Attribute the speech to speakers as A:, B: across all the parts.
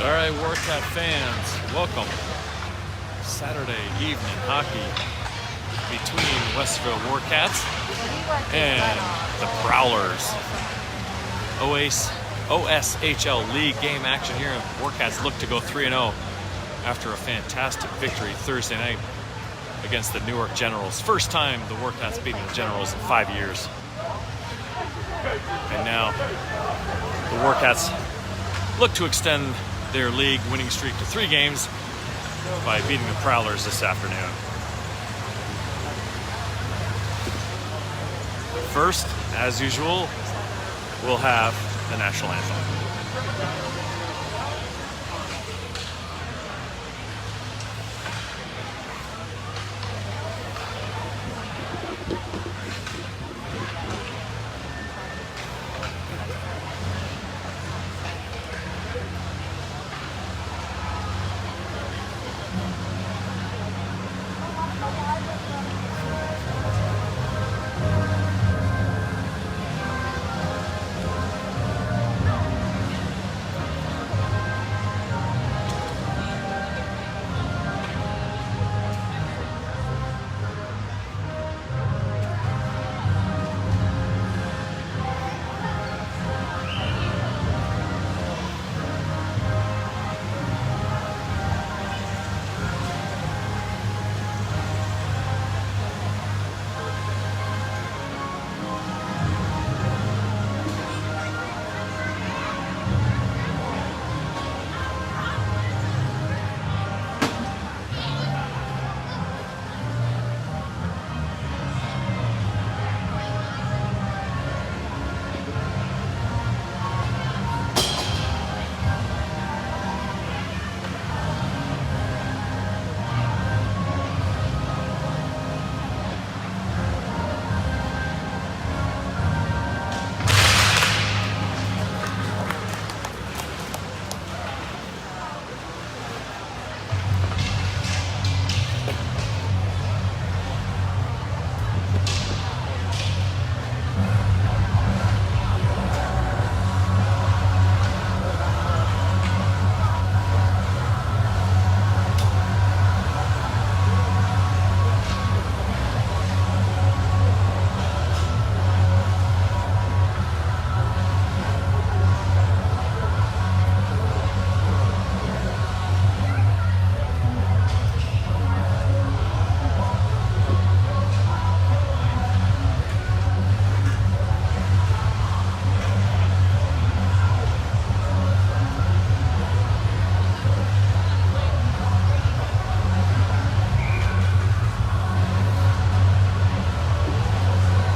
A: All right, Warcat fans, welcome. Saturday evening hockey between Westville Warcats and the Prowlers. OSHL League game action here. Warcats look to go 3-0 after a fantastic victory Thursday night against the Newark Generals. First time the Warcats beating the Generals in 5 years. And now the Warcats look to extend their league winning streak to 3 games by beating the Prowlers this afternoon. First, as usual, we'll have the national anthem.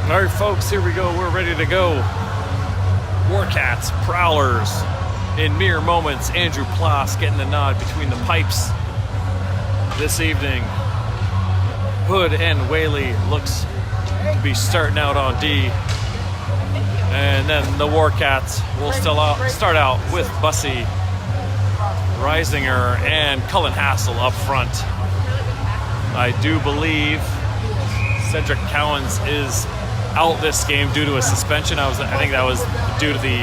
A: All right, folks, here we go. We're ready to go. Warcats, Prowlers. In mere moments, Andrew Ploss getting the nod between the pipes this evening. Hood and Whaley looks to be starting out on D. And then the Warcats will start out with Bussy, Reisinger, and Cullen Hassel up front. I do believe Cedric Cowens is out this game due to a suspension. I think that was due to the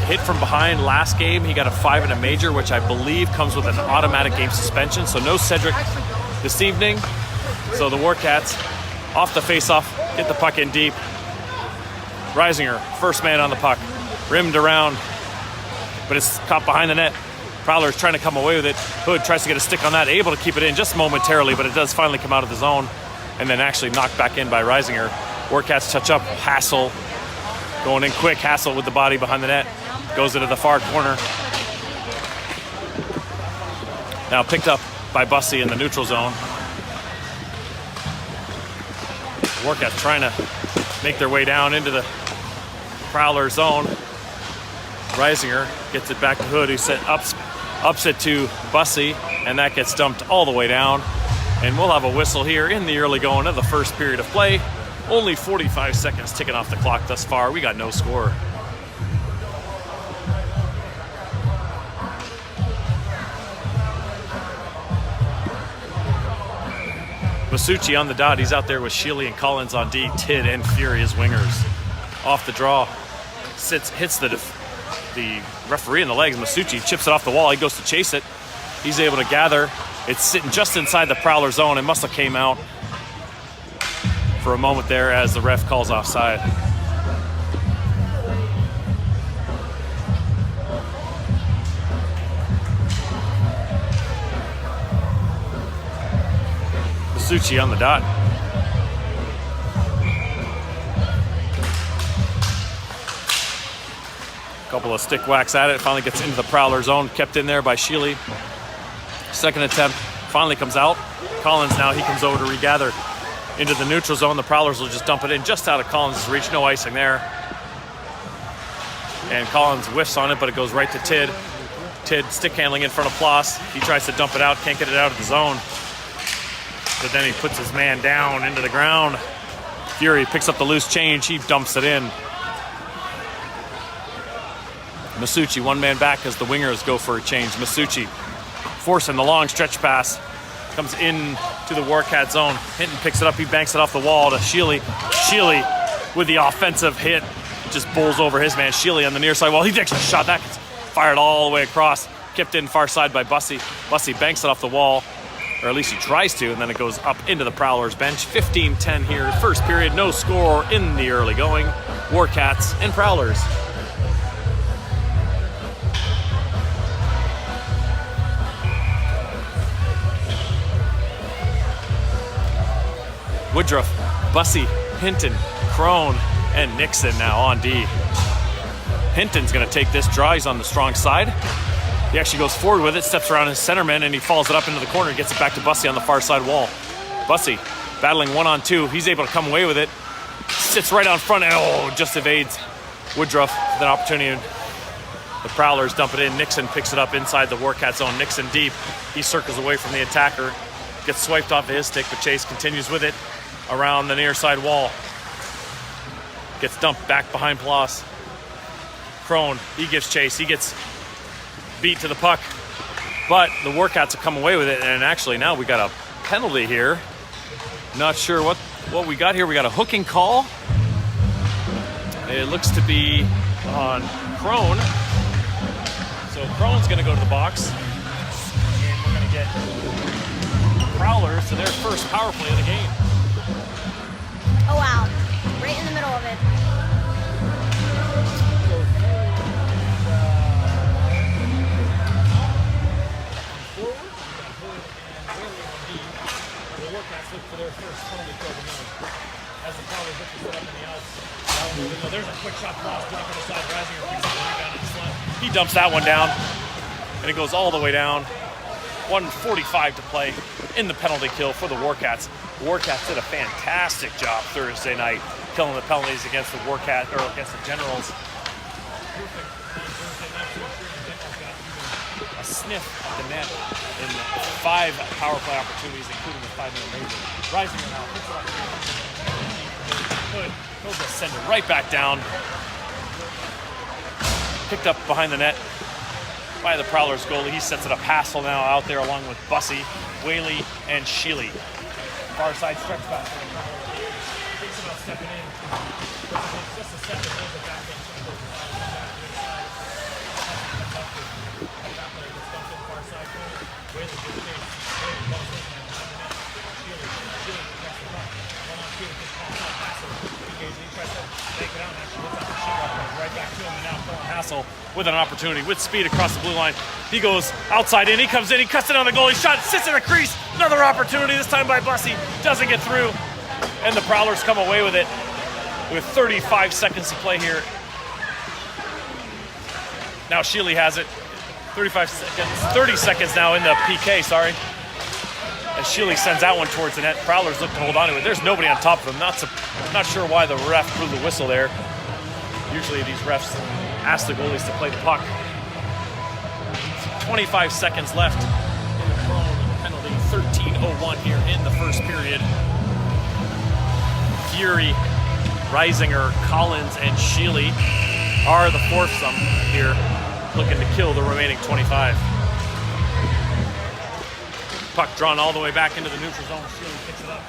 A: hit from behind last game. He got a 5 in a major, which I believe comes with an automatic game suspension. So no Cedric this evening. So the Warcats off the face-off, get the puck in deep. Reisinger, first man on the puck, rimmed around, but it's caught behind the net. Prowler's trying to come away with it. Hood tries to get a stick on that, able to keep it in just momentarily, but it does finally come out of the zone and then actually knocked back in by Reisinger. Warcats touch up. Hassel going in quick. Hassel with the body behind the net. Goes into the far corner. Now picked up by Bussy in the neutral zone. Warcats trying to make their way down into the Prowler zone. Reisinger gets it back to Hood, who ups it to Bussy, and that gets dumped all the way down. And we'll have a whistle here in the early going of the first period of play. Only 45 seconds ticking off the clock thus far. We got no score. Masucci on the dot. He's out there with Sheely and Collins on D. Tidd and Fury as wingers. Off the draw, hits the the referee in the legs. Masucci chips it off the wall. He goes to chase it. He's able to gather. It's sitting just inside the Prowler zone. It must have came out for a moment there as the ref calls offside. Masucci on the dot. Couple of stick whacks at it. Finally gets into the Prowler zone. Kept in there by Sheely. Second attempt finally comes out. Collins now, he comes over to regather into the neutral zone. The Prowlers will just dump it in just out of Collins' reach. No icing there. And Collins whiffs on it, but it goes right to Tid. Tid stick handling in front of Ploss. He tries to dump it out, can't get it out of the zone. But then he puts his man down into the ground. Fury picks up the loose change. He dumps it in. Masucci, one man back as the wingers go for a change. Masucci forcing the long stretch pass. Comes in to the Warcat zone. Hinton picks it up. He banks it off the wall to Sheely. Sheely with the offensive hit. Just bowls over his man. Sheely on the near side wall. He takes a shot. That gets fired all the way across. Kept in far side by Bussy. Bussy banks it off the wall. Or at least he tries to. And then it goes up into the Prowlers bench. 15-10 here. First period. No score in the early going. Warcats and Prowlers. Woodruff, Bussy, Hinton, Crone, and Nixon now on D. Hinton's going to take this draw. He's on the strong side. He actually goes forward with it, steps around his centerman, and he falls it up into the corner, gets it back to Bussy on the far side wall. Bussy battling 1-on-2. He's able to come away with it. Sits right out front and just evades Woodruff with an opportunity. The Prowlers dump it in. Nixon picks it up inside the Warcat zone. Nixon deep. He circles away from the attacker. Gets swiped off of his stick, but Chase continues with it around the near side wall. Gets dumped back behind Ploss. Crone, he gives chase. He gets beat to the puck. But the Warcats have come away with it, and actually now we got a penalty here. Not sure what we got here. We got a hooking call. It looks to be on Crone. So Crone's going to go to the box. And we're going to get Prowlers to their first power play of the game.
B: Oh wow, right in the middle of it. Look for their first penalty kill of the game. As the Prowlers look to set up in the outs. There's a quick shot cross, dropping aside, Risinger picks up the rebound and slap.
A: He dumps that one down, and it goes all the way down. 1:45 to play in the penalty kill for the Warcats. The Warcats did a fantastic job Thursday night, killing the penalties against the Warcat or against the Generals. A sniff at the net in 5 power play opportunities, including the 5-minute major. Risinger now hits it up. He'll just send it right back down. Picked up behind the net by the Prowlers goalie. He sets it up. Hassel now out there along with Bussy, Whaley, and Sheely. Far side stretch pass. Thinks about stepping in. Just a step and goes it back in. Far side corner. Whaley gets chased. Whaley bumps in. Sheely press the puck. 1-on-2 to Hassel. He tries to take it out and actually looks out the shot. Right back to him and now pulling Hassel with an opportunity with speed across the blue line. He goes outside in, he comes in, he cuts it on the goalie shot, sits in a crease. Another opportunity, this time by Bussy. Doesn't get through. And the Prowlers come away with it with 35 seconds to play here. Now Sheely has it. 35 seconds, 30 seconds now in the PK, sorry. As Sheely sends that one towards the net. Prowlers look to hold on to it. There's nobody on top of him. Not sure why the ref blew the whistle there. Usually these refs ask the goalies to play the puck. 25 seconds left in the Crone penalty. 13:01 here in the first period. Fury, Risinger, Collins, and Sheely are the foursome here, looking to kill the remaining 25. Puck drawn all the way back into the neutral zone. Sheely picks it up.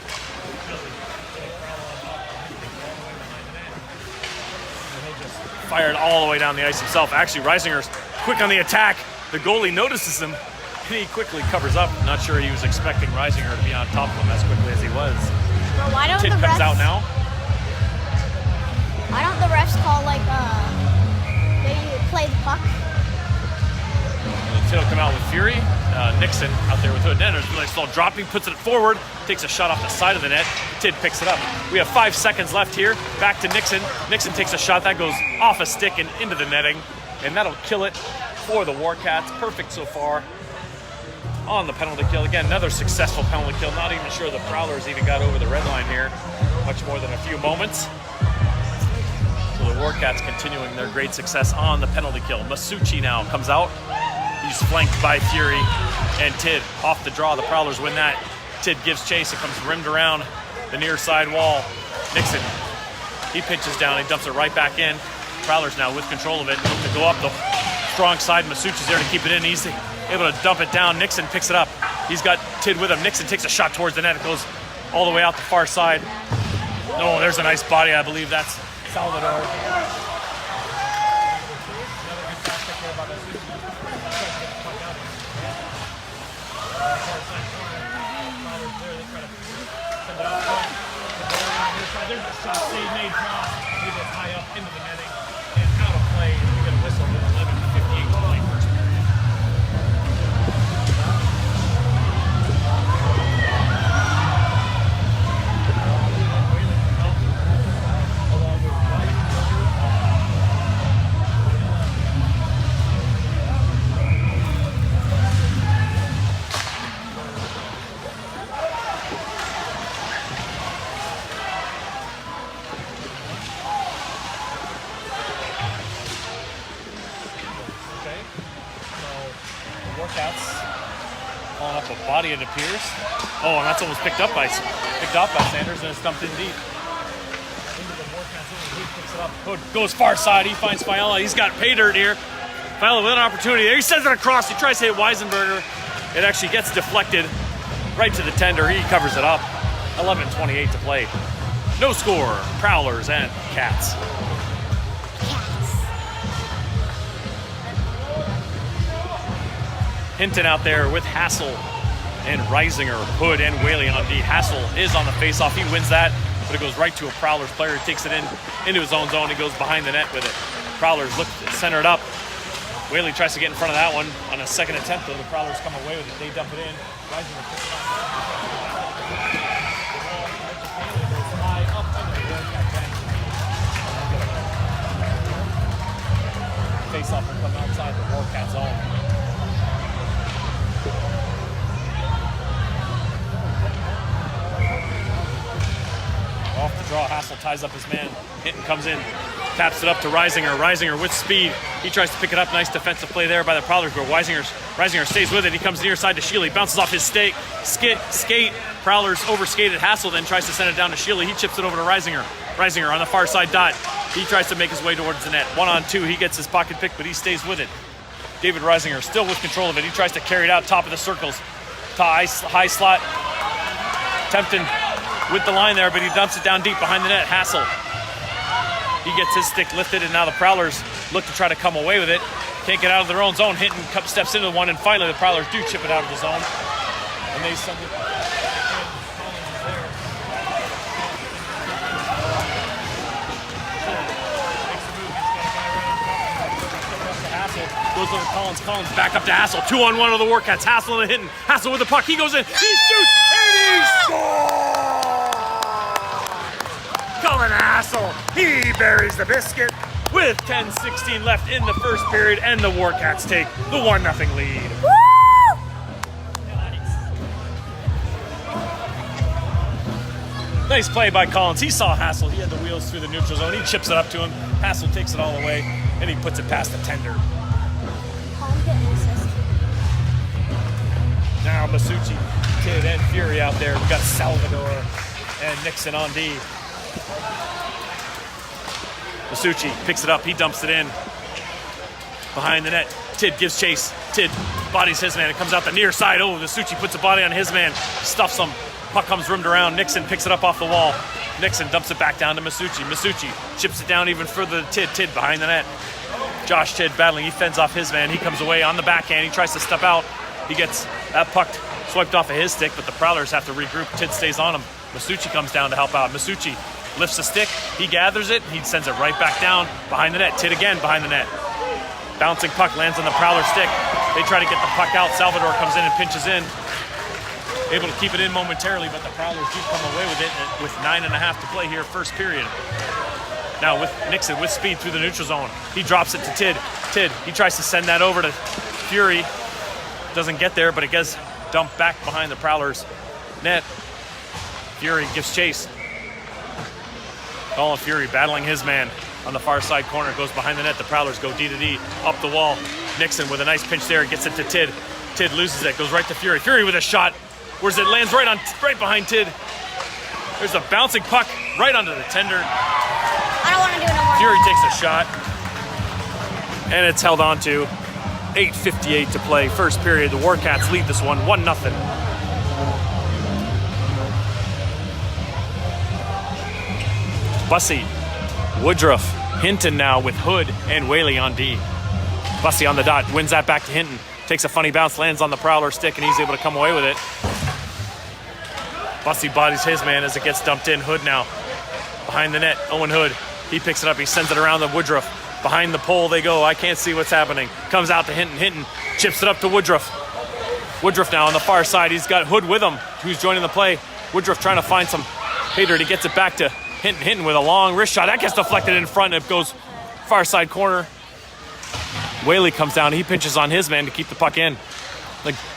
A: fired all the way down the ice himself. Actually, Reisinger's quick on the attack. The goalie notices him, and he quickly covers up. Not sure he was expecting Reisinger to be on top of him as quickly as he was.
C: Bro, why don't
A: Tid
C: the
A: comes
C: refs,
A: out now.
C: Why don't the refs call like maybe play the puck?
A: Tid will come out with Fury. Nixon out there with Hood. Then there's a nice little dropping, puts it forward, takes a shot off the side of the net. Tid picks it up. We have 5 seconds left here. Back to Nixon. Nixon takes a shot that goes off a stick and into the netting, and that'll kill it for the Warcats. Perfect so far on the penalty kill. Again, another successful penalty kill. Not even sure the Prowlers even got over the red line here. Much more than a few moments. So the Warcats continuing their great success on the penalty kill. Masucci now comes out. He's flanked by Fury and Tid off the draw. The Prowlers win that. Tid gives chase. It comes rimmed around the near side wall. Nixon, he pitches down. He dumps it right back in. Prowlers now with control of it. Look to go up the strong side. Masucci's there to keep it in. He's able to dump it down. Nixon picks it up. He's got Tid with him. Nixon takes a shot towards the net. It goes all the way out the far side. Oh, there's a nice body. I believe that's Salvador.
B: There's a shot they made cross. He gets high up into the netting and out of play. We get a whistle with 11:58 to play first period.
A: Warcats calling up a body, it appears. Oh, and that's almost picked up by Sanders, and it's dumped in deep.
B: Into the Warcats zone. He picks it up.
A: Hood goes far side. He finds Fiala. He's got pay dirt here. Fiala with an opportunity there. He sends it across. He tries to hit Weisenberger. It actually gets deflected right to the tender. He covers it up. 11:28 to play. No score. Prowlers and Cats. Hinton out there with Hassel and Reisinger, Hood, and Whaley on D. Hassel is on the faceoff. He wins that, but it goes right to a Prowlers player. He takes it into his own zone. He goes behind the net with it. Prowlers look to center it up. Whaley tries to get in front of that one on a second attempt, though. The Prowlers come away with it. They dump it in. Reisinger picks it up. High up into the Warcat bench. Faceoff will come outside the Warcat zone. Off the draw, Hassel ties up his man. Hinton comes in, taps it up to Reisinger. Reisinger with speed. He tries to pick it up. Nice defensive play there by the Prowlers, but Reisinger stays with it. He comes near side to Sheely. Bounces off his skate. Prowlers overskated Hassel, then tries to send it down to Sheely. He chips it over to Reisinger. Reisinger on the far side dot. He tries to make his way towards the net. 1-on-2. He gets his pocket pick, but he stays with it. David Reisinger still with control of it. He tries to carry it out top of the circles. High slot. Tempting with the line there, but he dumps it down deep behind the net. Hassel. He gets his stick lifted, and now the Prowlers look to try to come away with it. Can't get out of their own zone. Hinton steps into one, and finally the Prowlers do chip it out of the zone. And they send it. Goes over to Collins. Collins back up to Hassel. 2-on-1 of the Warcats. Hassel and Hinton. Hassel with the puck. He goes in. He shoots. And he scores! Colin Hassel. He buries the biscuit with 10:16 left in the first period, and the Warcats take the 1-0 lead.
C: Woo!
A: Nice play by Collins. He saw Hassel. He had the wheels through the neutral zone. He chips it up to him. Hassel takes it all the way, and he puts it past the tender. Now Masucci, Tid, and Fury out there. We've got Salvador and Nixon on D. Masucci picks it up. He dumps it in behind the net. Tid gives chase. Tid bodies his man. It comes out the near side. Oh, Masucci puts a body on his man. Stuffs him. Puck comes rimmed around. Nixon picks it up off the wall. Nixon dumps it back down to Masucci. Masucci chips it down even further to Tid. Tid behind the net. Josh Tid battling. He fends off his man. He comes away on the backhand. He tries to step out. He gets that puck swiped off of his stick, but the Prowlers have to regroup. Tid stays on him. Masucci comes down to help out. Masucci lifts the stick. He gathers it. He sends it right back down behind the net. Tid again behind the net. Bouncing puck lands on the Prowler stick. They try to get the puck out. Salvador comes in and pinches in. Able to keep it in momentarily, but the Prowlers do come away with it with 9.5 to play here, first period. Now with Nixon with speed through the neutral zone. He drops it to Tid. Tid, he tries to send that over to Fury. Doesn't get there, but it gets dumped back behind the Prowlers net. Fury gives chase. Colin Fury battling his man on the far side corner. Goes behind the net. The Prowlers go D to D. Up the wall. Nixon with a nice pinch there. Gets it to Tid. Tid loses it. Goes right to Fury. Fury with a shot. Where's it? Lands right behind Tid. There's a bouncing puck right onto the tender.
C: I don't want to do it no more.
A: Fury takes a shot. And it's held on to. 8:58 to play. First period. The Warcats lead this one 1-0. Bussy, Woodruff, Hinton now with Hood and Whaley on D. Bussy on the dot, wins that back to Hinton. Takes a funny bounce, lands on the Prowler stick, and he's able to come away with it. Bussy bodies his man as it gets dumped in. Hood now behind the net. Owen Hood, he picks it up. He sends it around the Woodruff. Behind the pole they go. I can't see what's happening. Comes out to Hinton. Hinton chips it up to Woodruff. Woodruff now on the far side. He's got Hood with him, who's joining the play. Woodruff trying to find some hater. He gets it back to Hinton. Hinton with a long wrist shot. That gets deflected in front. It goes far side corner. Whaley comes down. He pinches on his man to keep the puck in.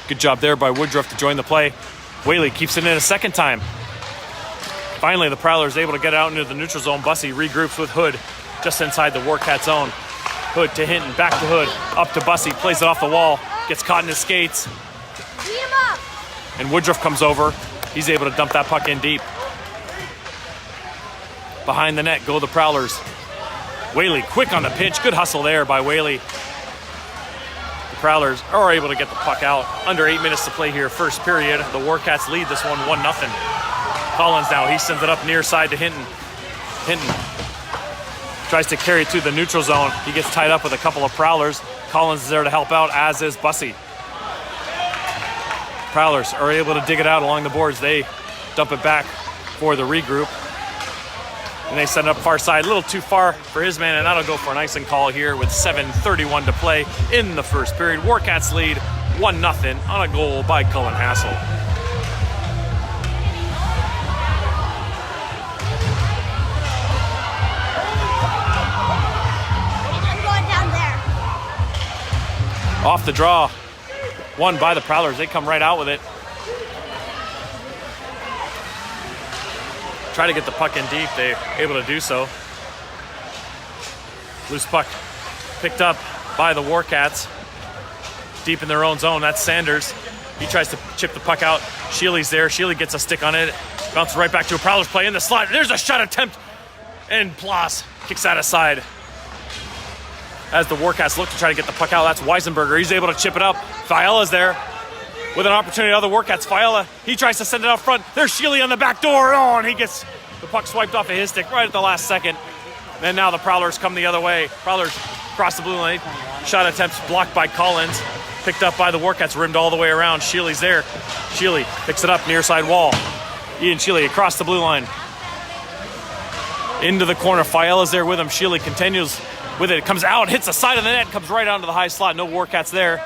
A: Good job there by Woodruff to join the play. Whaley keeps it in a second time. Finally, the Prowler is able to get out into the neutral zone. Bussy regroups with Hood just inside the Warcat zone. Hood to Hinton, back to Hood, up to Bussy, plays it off the wall, gets caught in his skates.
C: Beat him up.
A: And Woodruff comes over. He's able to dump that puck in deep. Behind the net go the Prowlers. Whaley quick on the pinch. Good hustle there by Whaley. The Prowlers are able to get the puck out. Under 8 minutes to play here, first period. The Warcats lead this one 1-0. Collins now, he sends it up near side to Hinton. Hinton tries to carry it to the neutral zone. He gets tied up with a couple of Prowlers. Collins is there to help out, as is Bussy. Prowlers are able to dig it out along the boards. They dump it back for the regroup. And they send it up far side, a little too far for his man, and that'll go for an icing call here with 7:31 to play in the first period. Warcats lead 1-0 on a goal by Cullen Hassel.
C: I'm going down there.
A: Off the draw, won by the Prowlers. They come right out with it. Try to get the puck in deep. They're able to do so. Loose puck picked up by the Warcats. Deep in their own zone. That's Sanders. He tries to chip the puck out. Sheely's there. Sheely gets a stick on it. Bounces right back to a Prowlers play in the slot. There's a shot attempt. And Plas kicks that aside. As the Warcats look to try to get the puck out, that's Weisenberger. He's able to chip it up. Fiala's there. With an opportunity, other Warcats. Fiala, he tries to send it out front. There's Sheely on the back door. Oh, and he gets the puck swiped off of his stick right at the last second. And now the Prowlers come the other way. Prowlers cross the blue line. Shot attempts blocked by Collins. Picked up by the Warcats, rimmed all the way around. Sheely's there. Sheely picks it up near side wall. Ian Sheely across the blue line. Into the corner. Fiala's there with him. Sheely continues with it. Comes out, hits the side of the net, comes right onto the high slot. No Warcats there.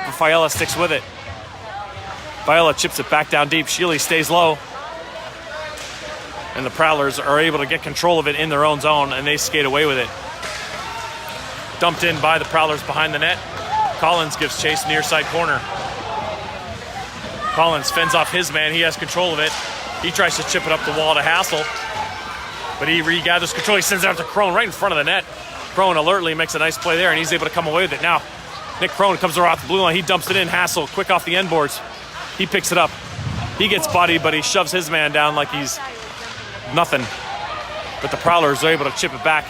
A: But Fiala sticks with it. Fiala chips it back down deep. Sheely stays low. And the Prowlers are able to get control of it in their own zone, and they skate away with it. Dumped in by the Prowlers behind the net. Collins gives chase near side corner. Collins fends off his man. He has control of it. He tries to chip it up the wall to Hassel, but he regathers control. He sends it out to Crone right in front of the net. Crone alertly makes a nice play there, and he's able to come away with it. Now, Nick Crone comes around the blue line. He dumps it in. Hassel quick off the end boards. He picks it up. He gets bodied, but he shoves his man down like he's nothing. But the Prowlers are able to chip it back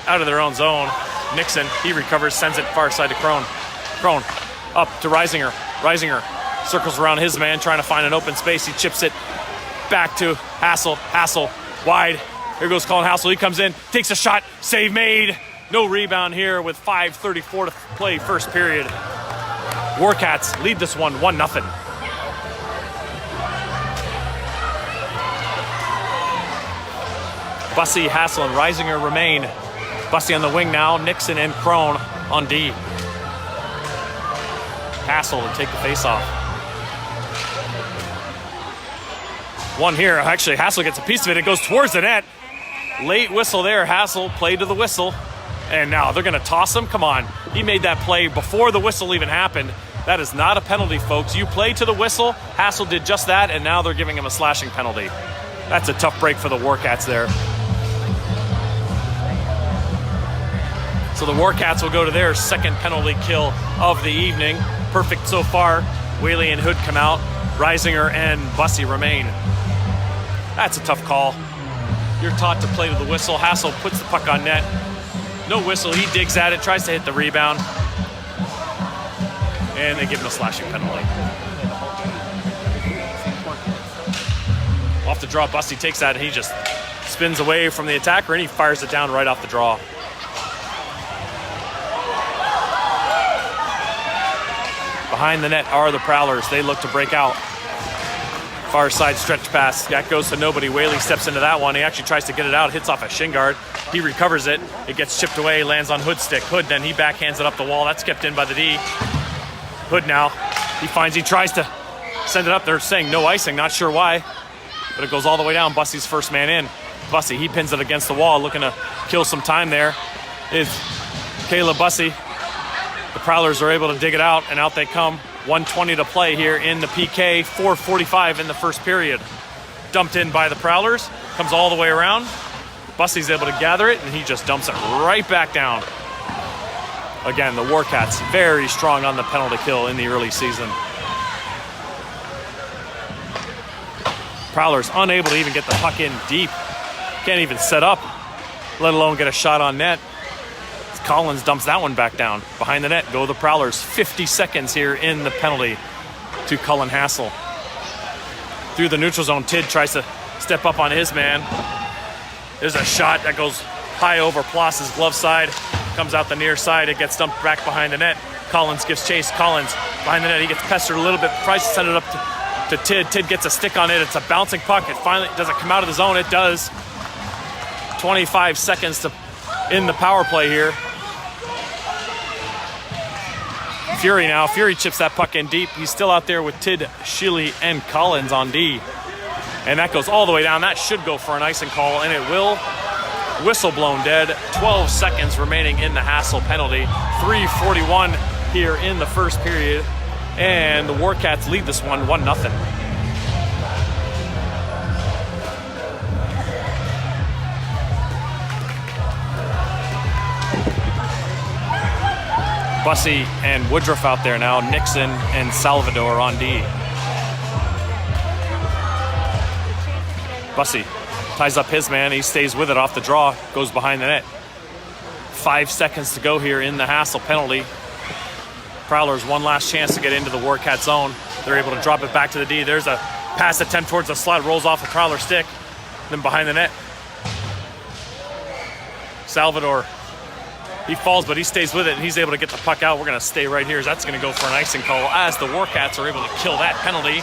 A: out of their own zone. Nixon, he recovers, sends it far side to Crone. Crone up to Reisinger. Reisinger Circles around his man, trying to find an open space. He chips it back to Hassel. Hassel, wide. Here goes Colin Hassel. He comes in, takes a shot. Save made. No rebound here with 5:34 to play first period. Warcats lead this one 1-0. Bussey, Hassel, and Reisinger remain. Bussey on the wing now. Nixon and Crone on D. Hassel to take the face-off. One here. Actually, Hassel gets a piece of it. It goes towards the net. Late whistle there. Hassel played to the whistle. And now they're going to toss him. Come on. He made that play before the whistle even happened. That is not a penalty, folks. You play to the whistle. Hassel did just that, and now they're giving him a slashing penalty. That's a tough break for the Warcats there. So the Warcats will go to their second penalty kill of the evening. Perfect so far. Whaley and Hood come out. Reisinger and Bussey remain. That's a tough call. You're taught to play to the whistle. Hassel puts the puck on net. No whistle. He digs at it, tries to hit the rebound. And they give him a slashing penalty. Off the draw, Bussey takes that and he just spins away from the attacker and he fires it down right off the draw. Behind the net are the Prowlers. They look to break out. Far side stretch pass. That goes to nobody. Whaley steps into that one. He actually tries to get it out. Hits off a shin guard. He recovers it. It gets chipped away. Lands on Hood's stick. Hood then he backhands it up the wall. That's kept in by the D. Hood now. He tries to send it up. They're saying no icing. Not sure why. But it goes all the way down. Bussey's first man in. Bussey, he pins it against the wall. Looking to kill some time there is Caleb Bussey. The Prowlers are able to dig it out, and out they come. 1:20 to play here in the PK. 4:45 in the first period. Dumped in by the Prowlers. Comes all the way around. Bussey's able to gather it, and he just dumps it right back down. Again, the Warcats very strong on the penalty kill in the early season. Prowlers unable to even get the puck in deep. Can't even set up, let alone get a shot on net. Collins dumps that one back down. Behind the net go the Prowlers. 50 seconds here in the penalty to Cullen Hassel. Through the neutral zone, Tidd tries to step up on his man. There's a shot that goes high over Ploss's glove side. Comes out the near side. It gets dumped back behind the net. Collins gives chase. Collins behind the net. He gets pestered a little bit. Tries to send it up to Tidd. Tidd gets a stick on it. It's a bouncing puck. It finally doesn't come out of the zone. It does. 25 seconds to in the power play here. Fury now. Fury chips that puck in deep. He's still out there with Tidd, Sheely, and Collins on D. And that goes all the way down. That should go for an icing call, and it will. Whistle blown dead. 12 seconds remaining in the Hassel penalty. 3:41 here in the first period. And the Warcats lead this one 1-0. Bussey and Woodruff out there now. Nixon and Salvador on D. Bussey ties up his man. He stays with it off the draw. Goes behind the net. 5 seconds to go here in the Hassel penalty. Prowlers one last chance to get into the Warcat zone. They're able to drop it back to the D. There's a pass attempt towards the slot. Rolls off a Prowler stick. Then behind the net. Salvador. He falls, but he stays with it, and he's able to get the puck out. We're going to stay right here. That's going to go for an icing call as the Warcats are able to kill that penalty.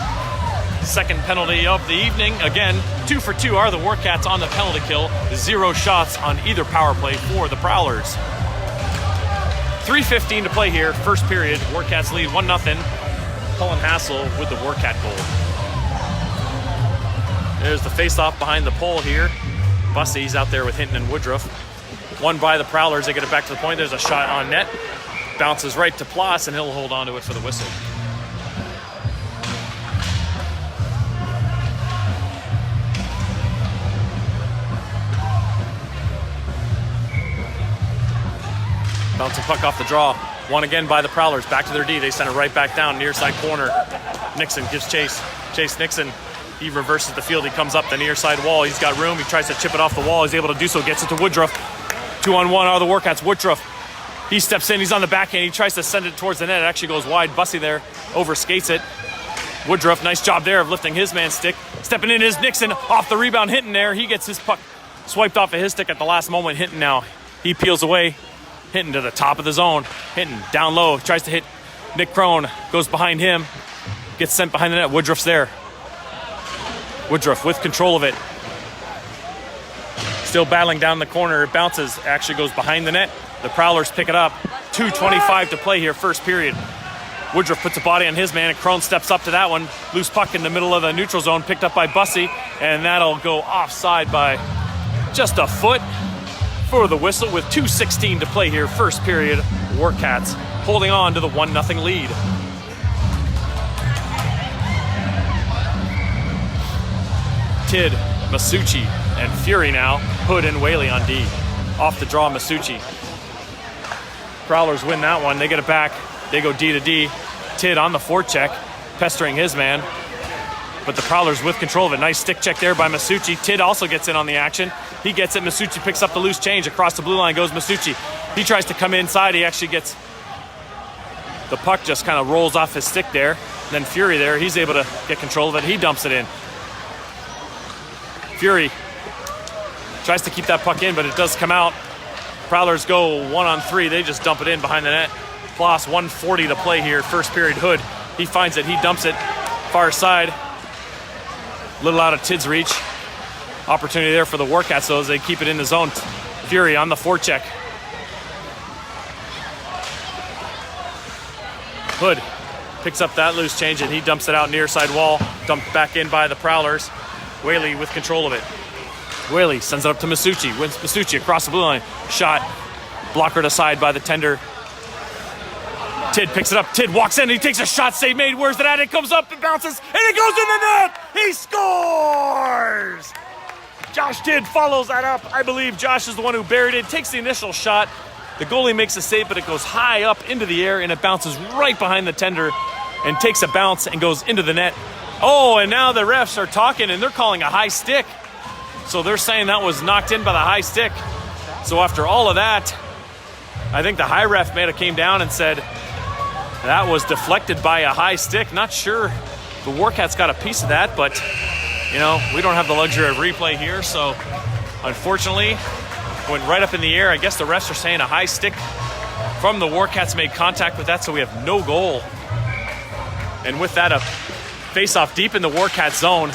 A: Second penalty of the evening. Again, 2 for 2 are the Warcats on the penalty kill. 0 shots on either power play for the Prowlers. 3:15 to play here. First period. Warcats lead 1-0. Cullen Hassel with the Warcat goal. There's the face-off behind the pole here. Bussey's out there with Hinton and Woodruff. One by the Prowlers. They get it back to the point. There's a shot on net. Bounces right to Ploss, and he'll hold on to it for the whistle. Bouncing puck off the draw. One again by the Prowlers. Back to their D. They send it right back down, near side corner. Nixon gives chase. Chase Nixon. He reverses the field. He comes up the near side wall. He's got room. He tries to chip it off the wall. He's able to do so. Gets it to Woodruff. 2-on-1 are the Warcats. Woodruff. He steps in. He's on the backhand. He tries to send it towards the net. It actually goes wide. Bussey there overskates it. Woodruff, nice job there of lifting his man's stick. Stepping in is Nixon, off the rebound, Hinton there. He gets his puck swiped off of his stick at the last moment. Hinton now, he peels away. Hinton to the top of the zone. Hinton down low, tries to hit Nick Crone, goes behind him, gets sent behind the net. Woodruff's there. Woodruff with control of it. Still battling down the corner. It bounces, actually goes behind the net. The Prowlers pick it up. 2:25 to play here, first period. Woodruff puts a body on his man, and Crone steps up to that one. Loose puck in the middle of the neutral zone, picked up by Bussey, and that'll go offside by just a foot for the whistle with 2:16 to play here, first period. Warcats holding on to the 1-0 lead. Tidd, Masucci, and Fury now. Hood and Whaley on D. Off the draw, Masucci. Prowlers win that one. They get it back. They go D to D. Tidd on the forecheck, pestering his man. But the Prowlers with control of it. Nice stick check there by Masucci. Tidd also gets in on the action. He gets it. Masucci picks up the loose change. Across the blue line goes Masucci. He tries to come inside. He actually gets... The puck just kind of rolls off his stick there. Then Fury there, he's able to get control of it. He dumps it in. Fury tries to keep that puck in, but it does come out. Prowlers go 1-on-3. They just dump it in behind the net. Plus 1:40 to play here, first period. Hood, he finds it. He dumps it far side. Little out of Tidd's reach. Opportunity there for the Warcats, though, as they keep it in the zone. Fury on the forecheck. Hood picks up that loose change, and he dumps it out near side wall. Dumped back in by the Prowlers. Whaley with control of it. Whaley sends it up to Masucci. Wins Masucci across the blue line. Shot blockered aside by the tender. Tidd picks it up. Tidd walks in. He takes a shot. Save made. Where's it at? It comes up. It bounces. And it goes in the net. He scores. Josh Tidd follows that up. I believe Josh is the one who buried it. Takes the initial shot. The goalie makes a save, but it goes high up into the air, and it bounces right behind the tender and takes a bounce and goes into the net. Oh, and now the refs are talking, and they're calling a high stick. So they're saying that was knocked in by the high stick. So after all of that, I think the high ref may have came down and said that was deflected by a high stick. Not sure the Warcats got a piece of that, but, you know, we don't have the luxury of replay here. So unfortunately, went right up in the air. I guess the refs are saying a high stick from the Warcats made contact with that, so we have no goal. And with that, a face-off deep in the Warcats zone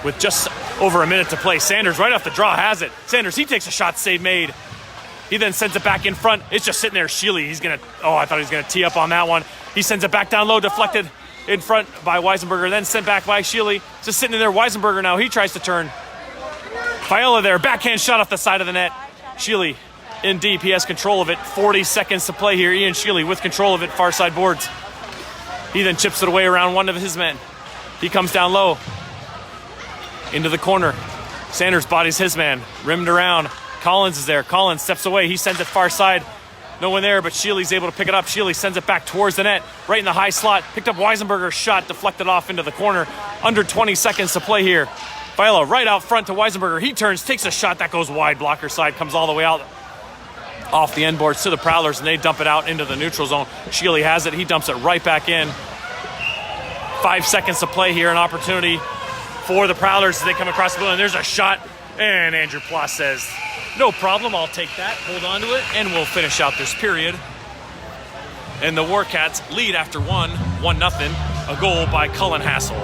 A: with just over a minute to play. Sanders right off the draw has it. Sanders, he takes a shot, save made. He then sends it back in front. It's just sitting there. Sheely, he's going to, I thought he was going to tee up on that one. He sends it back down low, deflected in front by Weisenberger, then sent back by Sheely. Just sitting in there. Weisenberger now, he tries to turn. Viola there, backhand shot off the side of the net. Sheely in deep, he has control of it. 40 seconds to play here. Ian Sheely with control of it, far side boards. He then chips it away around one of his men. He comes down low into the corner. Sanders bodies his man, rimmed around. Collins is there. Collins steps away. He sends it far side. No one there, but Sheely's able to pick it up. Sheely sends it back towards the net, right in the high slot. Picked up Weisenberger's shot, deflected off into the corner. Under 20 seconds to play here. Viola right out front to Weisenberger. He turns, takes a shot that goes wide. Blocker side comes all the way out off the end boards to the Prowlers, and they dump it out into the neutral zone. Sheely has it. He dumps it right back in. 5 seconds to play here. An opportunity for the Prowlers as they come across the blue line. There's a shot, and Andrew Ploss says, no problem, I'll take that. Hold on to it, and we'll finish out this period. And the Warcats lead after 1-0. A goal by Cullen Hassel.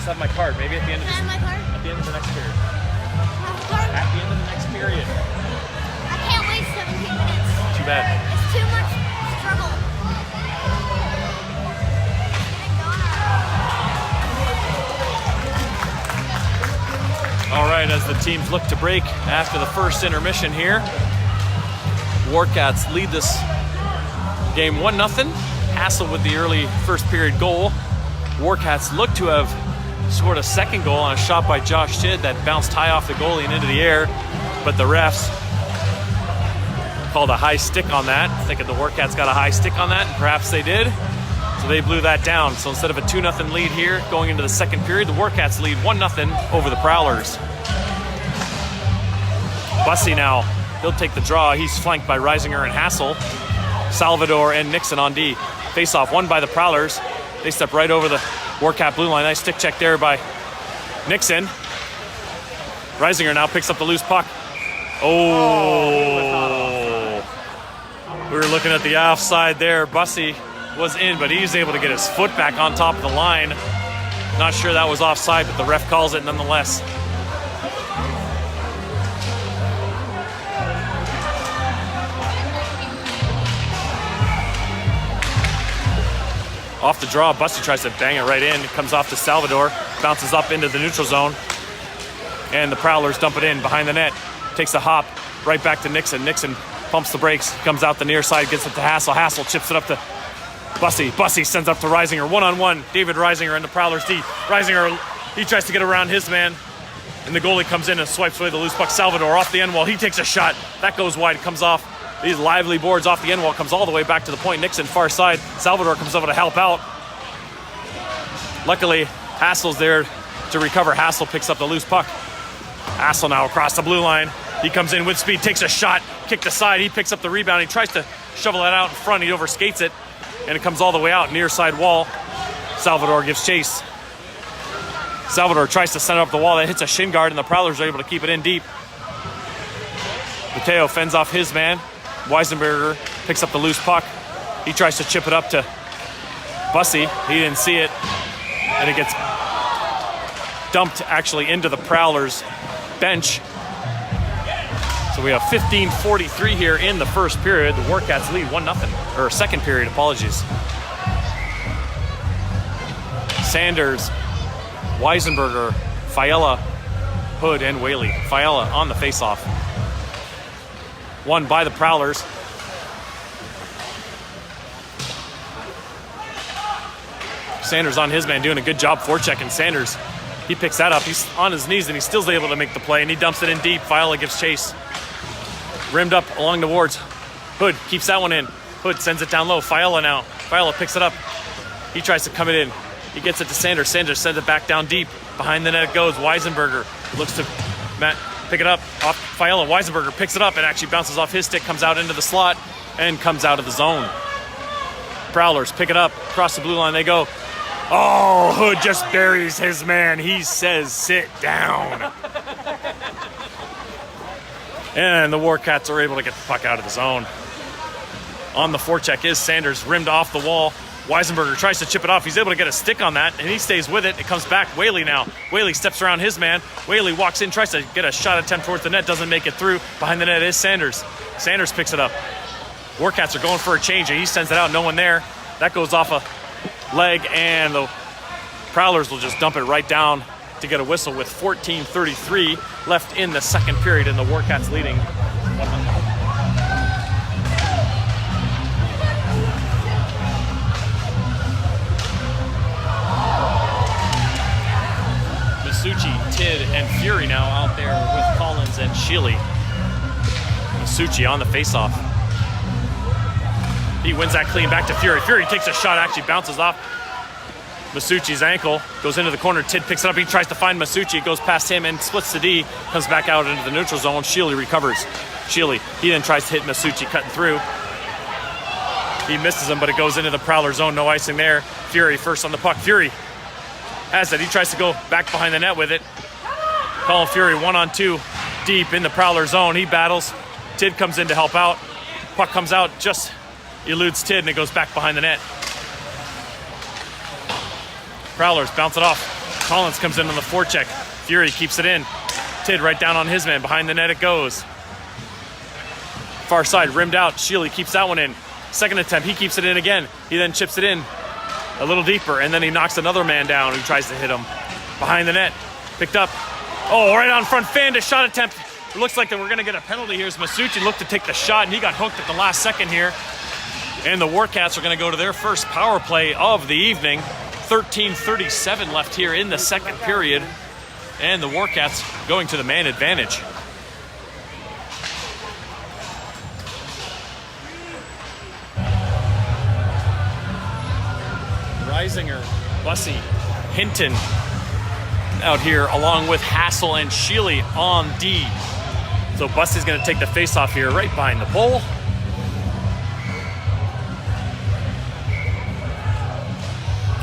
A: still have my card. Maybe at the end of
C: Can I have my card?
A: at the end of the next period.
C: Have a card?
A: At the end of the next period.
C: I can't wait 17 minutes.
A: Too bad.
C: It's too much struggle.
A: All right, as the teams look to break after the first intermission here, Warcats lead this game 1-0. Hassel with the early first period goal. Warcats look to have scored a second goal on a shot by Josh Tidd that bounced high off the goalie and into the air, but the refs called a high stick on that, thinking the Warcats got a high stick on that, and perhaps they did. So they blew that down. So instead of a 2-0 lead here going into the second period, the Warcats lead 1-0 over the Prowlers. Bussy now, he'll take the draw. He's flanked by Reisinger and Hassel. Salvador and Nixon on D. Face-off won by the Prowlers. They step right over the Warcat blue line. Nice stick check there by Nixon. Reisinger now picks up the loose puck. Oh, we were looking at the offside there. Bussy was in, but he's able to get his foot back on top of the line. Not sure that was offside, but the ref calls it nonetheless. Off the draw, Bussy tries to bang it right in. It comes off to Salvador, bounces up into the neutral zone, and the Prowlers dump it in behind the net. Takes a hop right back to Nixon. Nixon pumps the brakes, comes out the near side, gets it to Hassel. Hassel chips it up to Bussy. Bussy sends up to Reisinger. One-on-one, David Reisinger and the Prowlers D. Reisinger, he tries to get around his man, and the goalie comes in and swipes away the loose puck. Salvador off the end wall. He takes a shot. That goes wide, comes off these lively boards off the end wall, comes all the way back to the point. Nixon far side. Salvador comes over to help out. Luckily, Hassel's there to recover. Hassel picks up the loose puck. Hassel now across the blue line. He comes in with speed, takes a shot, kicked aside. He picks up the rebound. He tries to shovel it out in front. He overskates it, and it comes all the way out near side wall. Salvador gives chase. Salvador tries to send it up the wall. That hits a shin guard, and the Prowlers are able to keep it in deep. Mateo fends off his man. Weisenberger picks up the loose puck. He tries to chip it up to Bussy. He didn't see it, and it gets dumped actually into the Prowlers bench. So we have 15:43 here in the first period. The Warcats lead 1-0, or second period, apologies. Sanders, Weisenberger, Fiala, Hood, and Whaley. Fiala on the faceoff. Won by the Prowlers. Sanders on his man, doing a good job forechecking. Sanders, he picks that up. He's on his knees, and he's still able to make the play, and he dumps it in deep. Fiala gives chase. Rimmed up along the boards. Hood keeps that one in. Hood sends it down low. Fiala now. Fiala picks it up. He tries to come it in. He gets it to Sanders. Sanders sends it back down deep. Behind the net it goes. Weisenberger looks to Matt pick it up off Fiala. Weisenberger picks it up and actually bounces off his stick, comes out into the slot, and comes out of the zone. Prowlers pick it up. Across the blue line they go. Oh, Hood just buries his man. He says, sit down. And the Warcats are able to get the puck out of the zone. On the forecheck is Sanders, rimmed off the wall. Weisenberger tries to chip it off. He's able to get a stick on that, and he stays with it. It comes back. Whaley now. Whaley steps around his man. Whaley walks in, tries to get a shot attempt towards the net, doesn't make it through. Behind the net is Sanders. Sanders picks it up. Warcats are going for a change, and he sends it out. No one there. That goes off a leg, and the Prowlers will just dump it right down to get a whistle with 14:33 left in the second period, and the Warcats leading 1-0. Masucci, Tidd, and Fury now out there with Collins and Sheely. Masucci on the faceoff. He wins that clean back to Fury. Fury takes a shot, actually bounces off Masucci's ankle, goes into the corner. Tidd picks it up. He tries to find Masucci. It goes past him and splits the D. Comes back out into the neutral zone. Sheely recovers. Sheely, he then tries to hit Masucci cutting through. He misses him, but it goes into the Prowler zone. No icing there. Fury first on the puck. Fury has it. He tries to go back behind the net with it. Colin Fury 1-on-2 deep in the Prowler zone. He battles. Tidd comes in to help out. Puck comes out, just eludes Tidd, and it goes back behind the net. Prowlers bounce it off. Collins comes in on the forecheck. Fury keeps it in. Tid right down on his man. Behind the net it goes. Far side, rimmed out. Sheely keeps that one in. Second attempt, he keeps it in again. He then chips it in a little deeper, and then he knocks another man down who tries to hit him. Behind the net, picked up. Oh, right on front, fanned a shot attempt. It looks like that we're gonna get a penalty here as Masucci looked to take the shot, and he got hooked at the last second here. And the Warcats are gonna go to their first power play of the evening. 13:37 left here in the second period. And the Warcats going to the man advantage. Reisinger, Bussy, Hinton out here along with Hassel and Sheely on D. So Bussy's going to take the face-off here right behind the pole.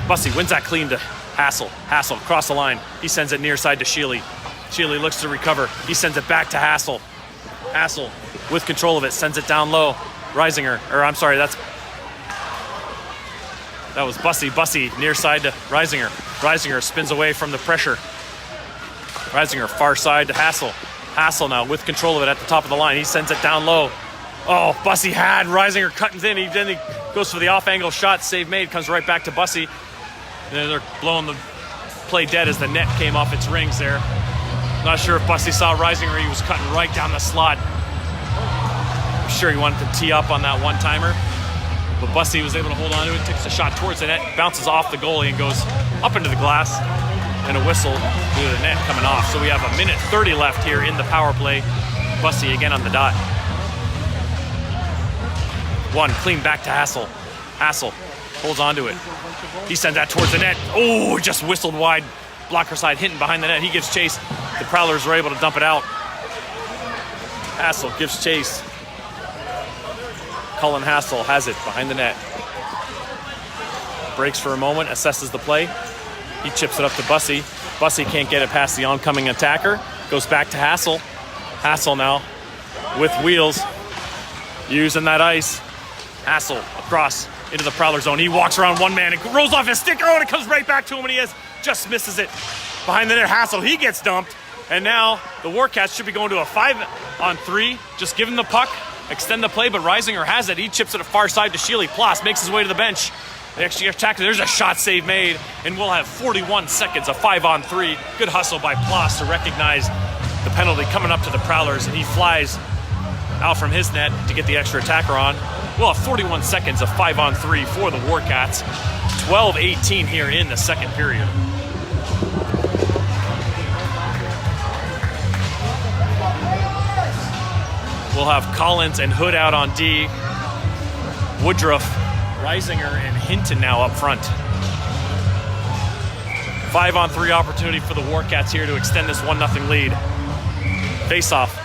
A: Bussy wins that clean to Hassel. Hassel across the line. He sends it near side to Sheely. Sheely looks to recover. He sends it back to Hassel. Hassel with control of it sends it down low. Reisinger, or I'm sorry, that was Bussy. Bussy near side to Reisinger. Reisinger spins away from the pressure. Reisinger far side to Hassel. Hassel now with control of it at the top of the line. He sends it down low. Oh, Bussy had Reisinger cutting in. Then he goes for the off-angle shot. Save made. Comes right back to Bussy. And they're blowing the play dead as the net came off its rings there. Not sure if Bussy saw Reisinger. He was cutting right down the slot. I'm sure he wanted to tee up on that one-timer. But Bussy was able to hold on to it, takes a shot towards the net, bounces off the goalie and goes up into the glass, and a whistle due to the net coming off. So we have 1:30 left here in the power play. Bussy again on the dot. One, clean back to Hassel. Hassel holds on to it. He sends that towards the net. Oh, just whistled wide. Blocker side, Hinton behind the net. He gives chase. The Prowlers were able to dump it out. Hassel gives chase. Cullen Hassel has it behind the net. Breaks for a moment, assesses the play. He chips it up to Bussy. Bussy can't get it past the oncoming attacker. Goes back to Hassel. Hassel now with wheels. Using that ice. Hassel across into the Prowler zone. He walks around one man and rolls off his stick. Oh, and it comes right back to him, and he just misses it. Behind the net, Hassel, he gets dumped. And now the Warcats should be going to a 5-on-3. Just give him the puck. Extend the play, but Reisinger has it. He chips it a far side to Sheely. Plas makes his way to the bench. The extra attack. There's a shot save made, and we'll have 41 seconds, a 5-on-3. Good hustle by Plas to recognize the penalty coming up to the Prowlers, and he flies out from his net to get the extra attacker on. We'll have 41 seconds, a 5-on-3 for the Warcats. 12:18 here in the second period. We'll have Collins and Hood out on D. Woodruff, Reisinger, and Hinton now up front. 5-on-3 opportunity for the Warcats here to extend this 1-0 lead. Face-off.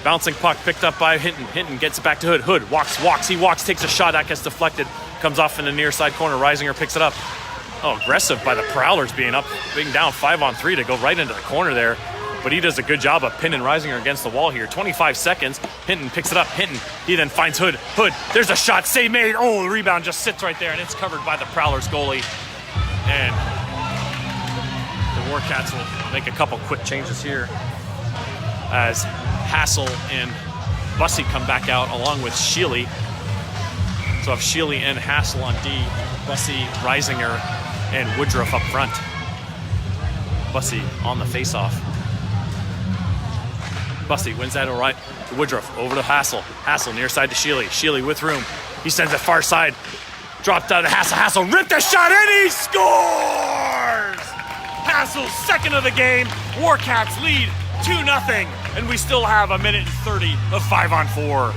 A: Bouncing puck picked up by Hinton. Hinton gets it back to Hood. Hood walks. He walks, takes a shot. That gets deflected. Comes off in the near side corner. Reisinger picks it up. Oh, aggressive by the Prowlers being down 5-on-3 to go right into the corner there. But he does a good job of pinning Reisinger against the wall here. 25 seconds. Hinton picks it up. Hinton. He then finds Hood. Hood. There's a shot. Save made. Oh, the rebound just sits right there, and it's covered by the Prowlers goalie. And the Warcats will make a couple quick changes here as Hassel and Bussy come back out along with Sheely. So if Sheely and Hassel on D, Bussy, Reisinger, and Woodruff up front. Bussy on the face-off. Bussy wins that all right to Woodruff. Over to Hassel. Hassel near side to Sheely. Sheely with room. He sends it far side. Dropped out to Hassel. Hassel ripped the shot and he scores! Hassel's second of the game. Warcats lead 2-0. And we still have 1:30 of 5-on-4.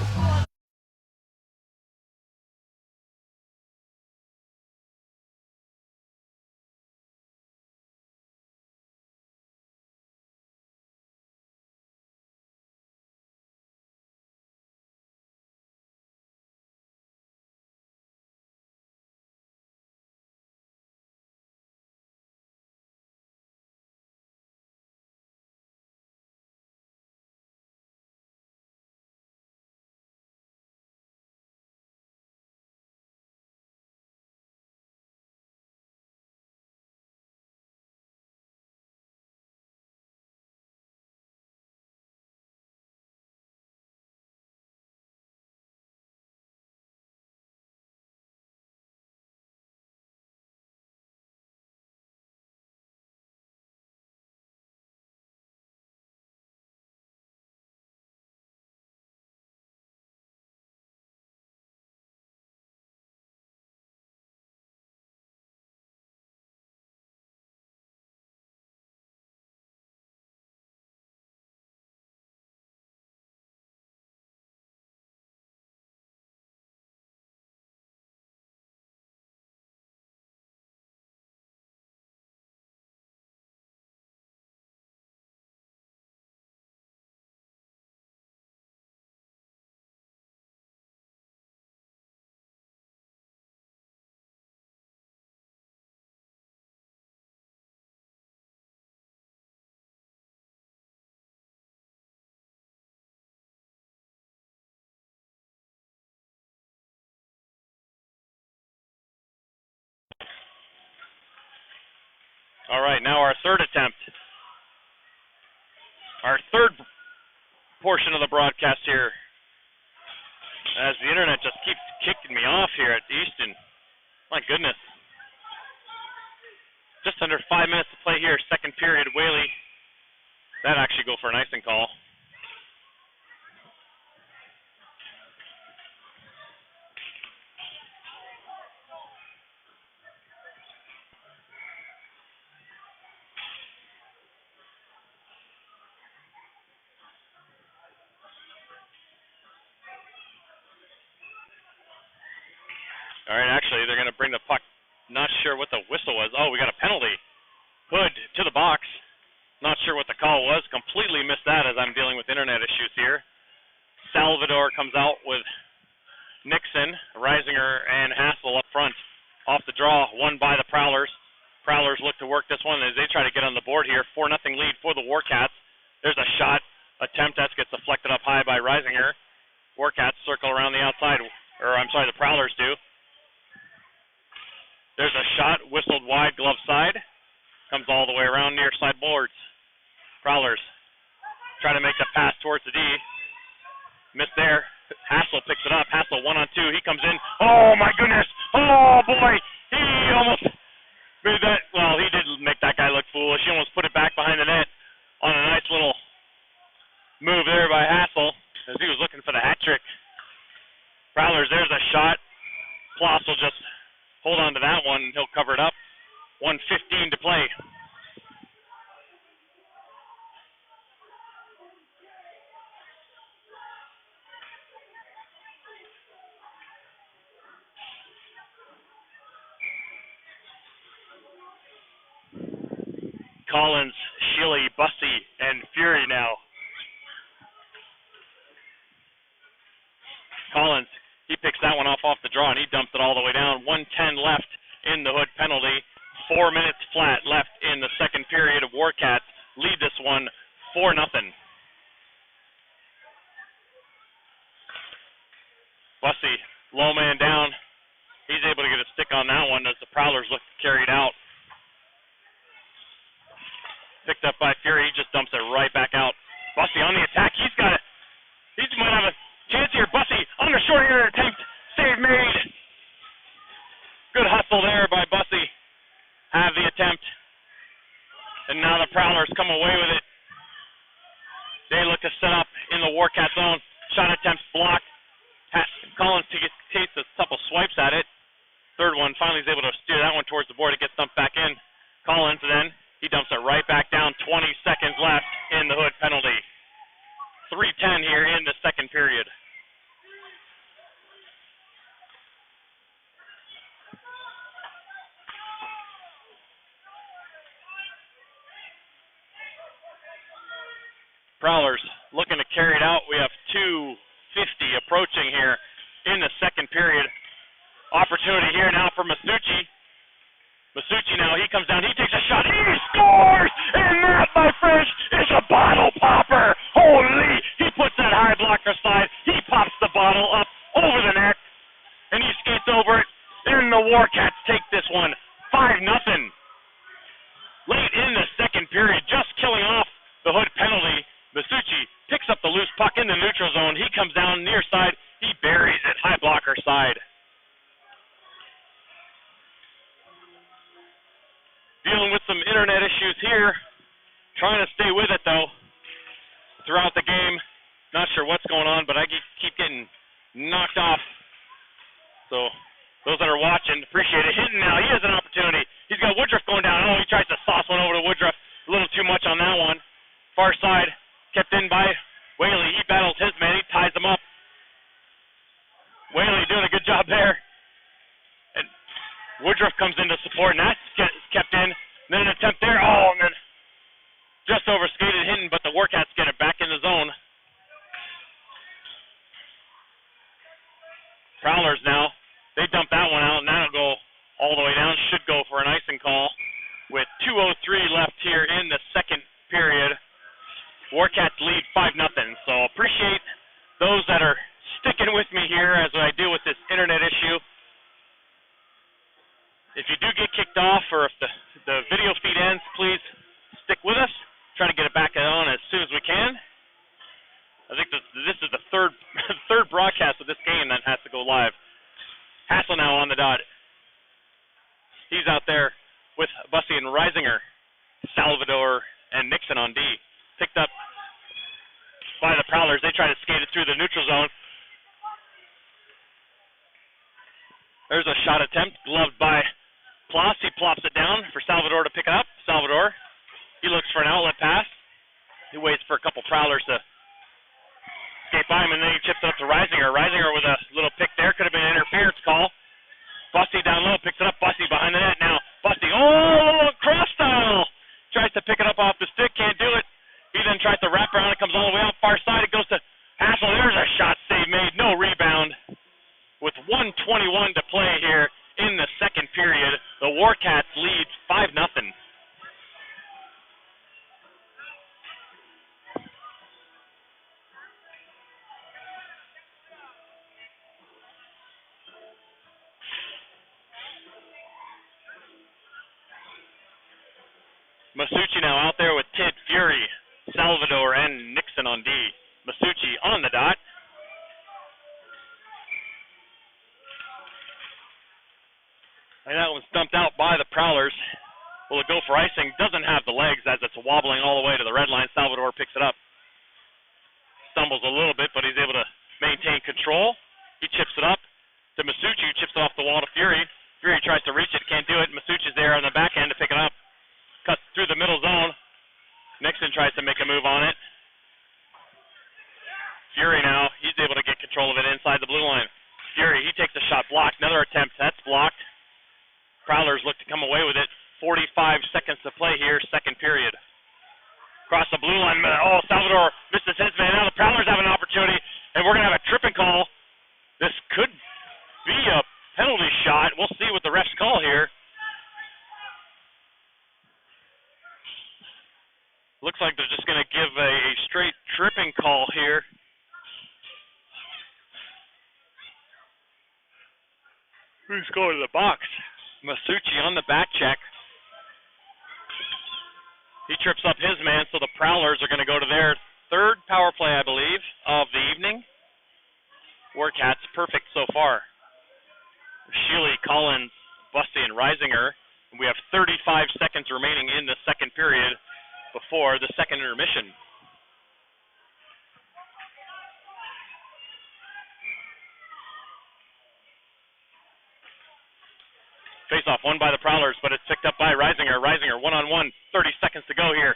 D: All right, now our third attempt. Our third portion of the broadcast here. As the internet just keeps kicking me off here at Easton. My goodness. Just under 5 minutes to play here, second period. Whaley, that actually go for an icing call. All right, actually, they're going to bring the puck. Not sure what the whistle was. Oh, we got a penalty. Hood to the box. Not sure what the call was. Completely missed that as I'm dealing with internet issues here. Salvador comes out with Nixon, Reisinger, and Hassel up front. Off the draw, won by the Prowlers. Prowlers look to work this one as they try to get on the board here. 4-0 lead for the Warcats. There's a shot attempt that gets deflected up high by Reisinger. Warcats circle around the outside, or I'm sorry, the Prowlers do. There's a shot, whistled wide, glove side. Comes all the way around near side boards. Prowlers try to make the pass towards the D. Missed there. Hassel picks it up. Hassel 1-on-2. He comes in. Oh, my goodness. Oh, boy. He almost made that. Well, he did make that guy look foolish. He almost put it back behind the net on a nice little move there by Hassel as he was looking for the hat trick. Prowlers, there's a shot. Ploss will just hold on to that one. He'll cover it up. 1:15 to play. Collins, Shilly, Bussy, and Fury now. Collins, he picks that one off the draw, and he dumps it all the way down. 1:10 left in the Hood penalty. 4 minutes flat left in the second period of Warcats. Lead this one 4-0. Bussy, low man down. He's able to get a stick on that one as the Prowlers look to carry it out. Picked up by Fury. He just dumps it right back out. Bussy on the attack. He's got it. He might have a chance here. Bussy on the short area attempt. Save made. Good hustle there by Bussy. Have the attempt. And now the Prowlers come away with it. They look to set up in the Warcat zone. Shot attempts blocked. Collins takes a couple swipes at it. Third one finally is able to steer that one towards the board. It gets dumped back in. Collins then. He dumps it right back down. 20 seconds left in the Hood penalty. 3:10 here in the second period. Prowlers looking to carry it out. We have 2:50 approaching here in the second period. Opportunity here now for Masucci. Masucci now, he comes down, he takes a shot, he scores! And that, my friends, is a bottle popper! Holy! He puts that high blocker slide, he pops the bottle up over the net, and he skates over it, and the Warcats take this one 5-0. Late in the second period, just killing off the Hood penalty, Masucci picks up the loose puck in the neutral zone, he comes down near side, he buries it, high blocker side. Dealing with some internet issues here. Trying to stay with it, though, throughout the game. Not sure what's going on, but I keep getting knocked off. So those that are watching, appreciate it. Hitting now. He has an opportunity. He's got Woodruff going down. Oh, he tries to sauce one over to Woodruff. A little too much on that one. Far side. Kept in by Whaley. He battles his man. He ties him up. Whaley doing a good job there. And Woodruff comes in to support, and that's kept in. And then an attempt there. Oh, and then just over skated Hinton, but the Warcats get it back in the zone. Prowlers now. They dump that one out, and that'll go all the way down. Should go for an icing call with 2:03 left here in the second period. Warcats lead 5-0. So appreciate those that are sticking with me here as I deal with this internet issue. If you do get kicked off or if the video feed ends, please stick with us. Try to get it back on as soon as we can. I think this is the third broadcast of this game that has to go live. Hassel now on the dot. He's out there with Bussey and Reisinger. Salvador and Nixon on D. Picked up by the Prowlers. They try to skate it through the neutral zone. There's a shot attempt, gloved by Ploss. He plops it down for Salvador to pick it up. Salvador, he looks for an outlet pass. He waits for a couple Prowlers to skate by him, and then he chips it up to Reisinger. Reisinger with a little pick there. Could have been an interference call. Bussey down low, picks it up. Bussey behind the net now. Bussey, cross style. Tries to pick it up off the stick, can't do it. He then tries to wrap around. It comes all the way out far side. It goes to Hassel. There's a shot save made. No rebound. With 1:21 to play here in the second period, the Warcats lead 5-0. Masucci now out there with Tid, Fury, Salvador, and Nixon on D. Masucci on the dot. And that was dumped out by the Prowlers. Will it go for icing? Doesn't have the legs as it's wobbling all the way to the red line. Salvador picks it up. Stumbles a little bit, but he's able to maintain control. He chips it up to Masucci, who chips it off the wall to Fury. Fury tries to reach it, can't do it. Masucci's there on the backhand to pick it up. Cuts through the middle zone. Nixon tries to make a move on it. Fury now, he's able to get control of it inside the blue line. Fury, he takes a shot blocked. Another attempt, that's blocked. Prowlers look to come away with it. 45 seconds to play here, second period. Across the blue line, Salvador misses his man. Now the Prowlers have an opportunity, and we're going to have a tripping call. This could be a penalty shot. We'll see what the refs call here. Looks like they're just going to give a straight tripping call here. Who's going to the box? Masucci on the back check. He trips up his man, so the Prowlers are going to go to their third power play, I believe, of the evening. Warcats perfect so far. Sheely, Collins, Bussey, and Reisinger. We have 35 seconds remaining in the second period before the second intermission. Face-off won by the Prowlers, but it's picked up by Reisinger. Reisinger, one-on-one, 30 seconds to go here.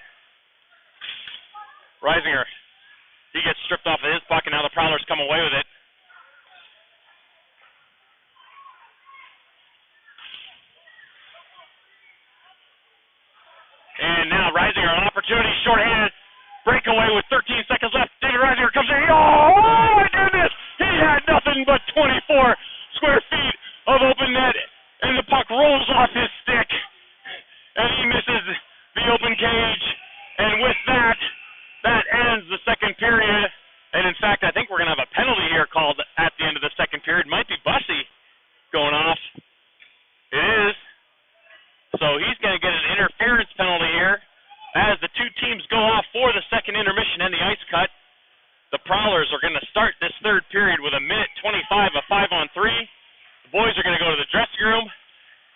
D: Reisinger, he gets stripped off of his puck, and now the Prowlers come away with it. And now Reisinger, an opportunity, shorthanded, breakaway with 13 seconds left. David Reisinger comes in. Oh my goodness! He had nothing but 24 square feet of open net, and the puck rolls off his stick, and he misses the open cage. And with that, that ends the second period. And in fact, I think we're going to have a penalty here called at the end of the second period. Might be Bussey going off. It is. So he's going to get an interference penalty here as the two teams go off for the second intermission and the ice cut. The Prowlers are going to start this third period with a minute 25 of 5-on-3. The boys are going to go to the dressing room,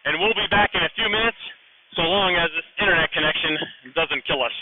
D: and we'll be back in a few minutes, so long as this internet connection doesn't kill us.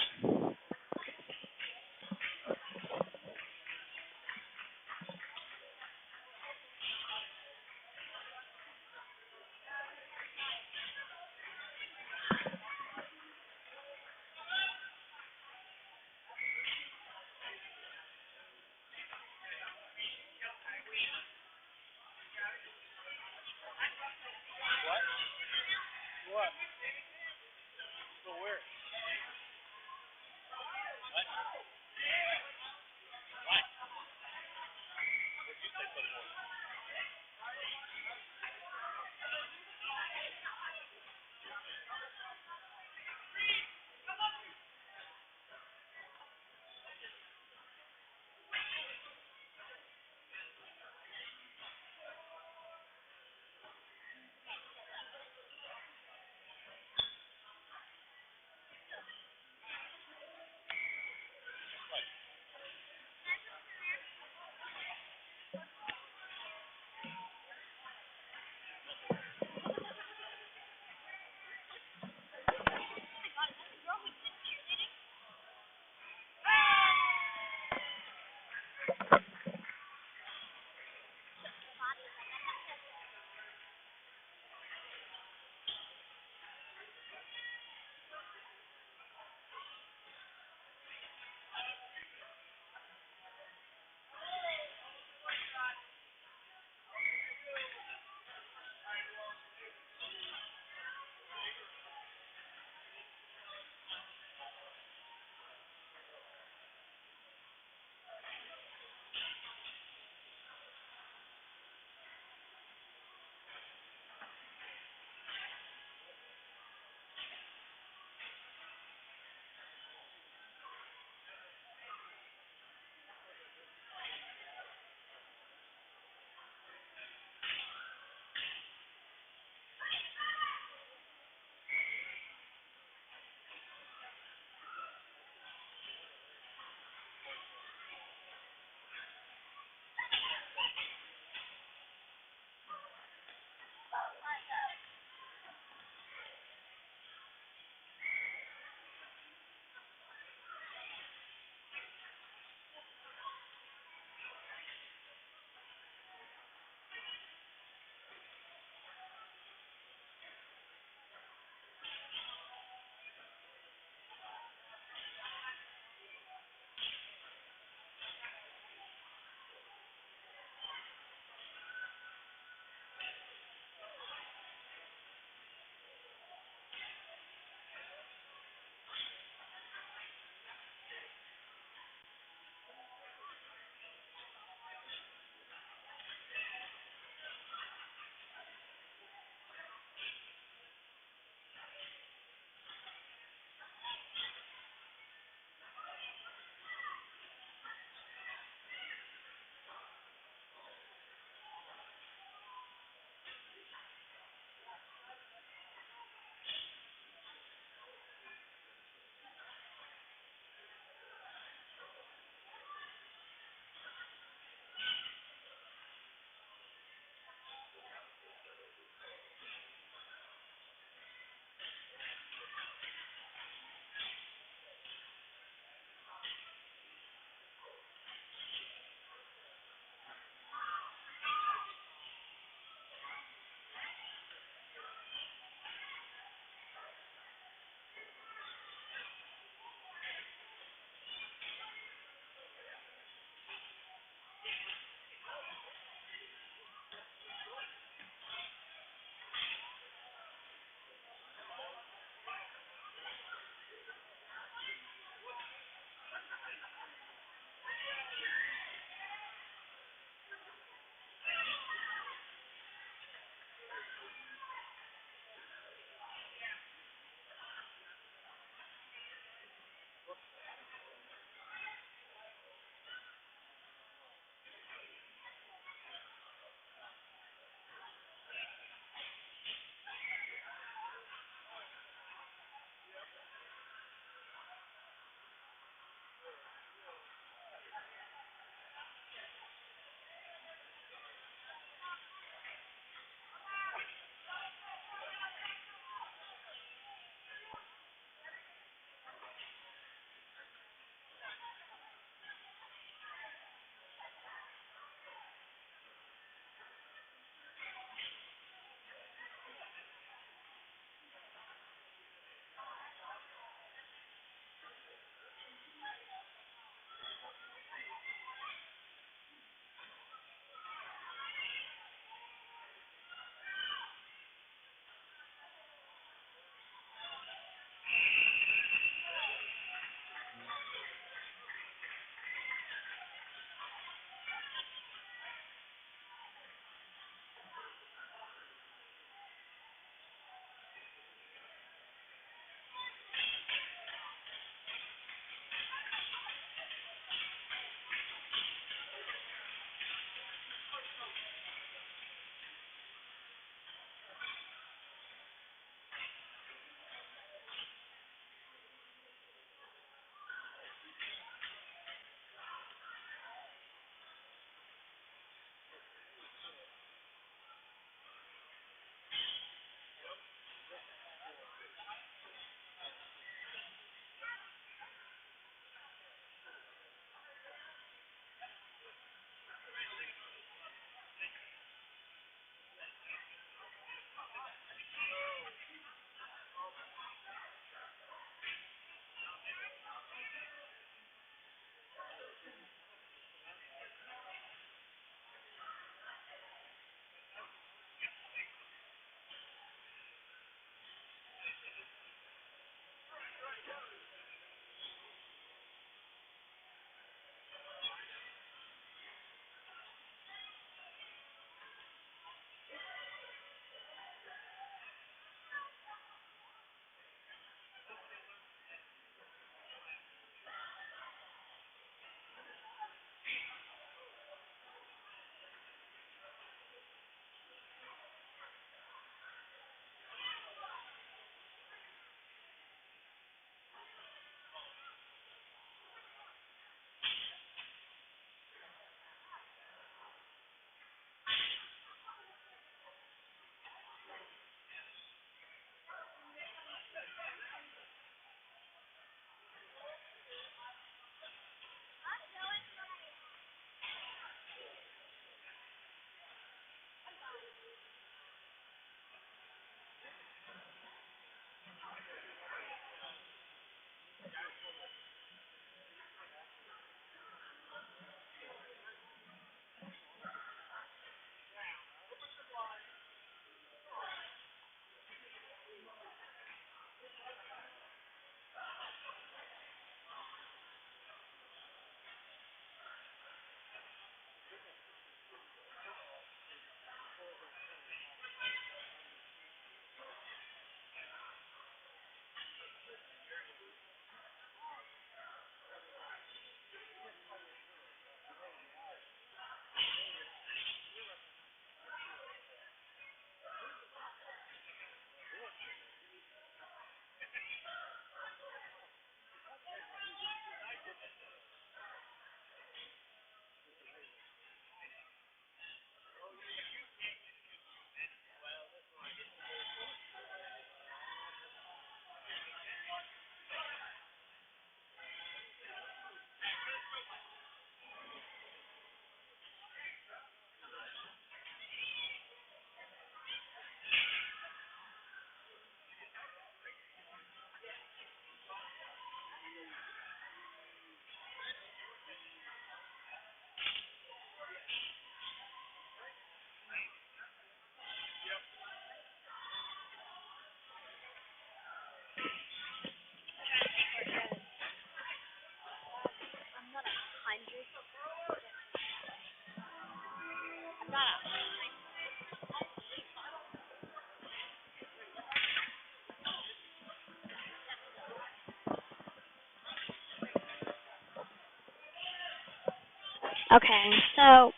C: Okay, so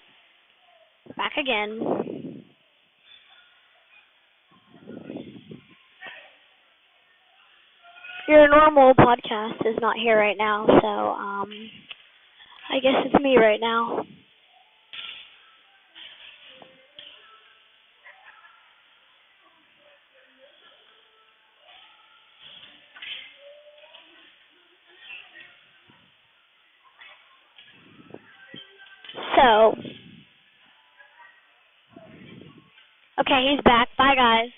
C: back again. Your normal podcast is not here right now, so I guess it's me right now. So, okay, he's back. Bye, guys.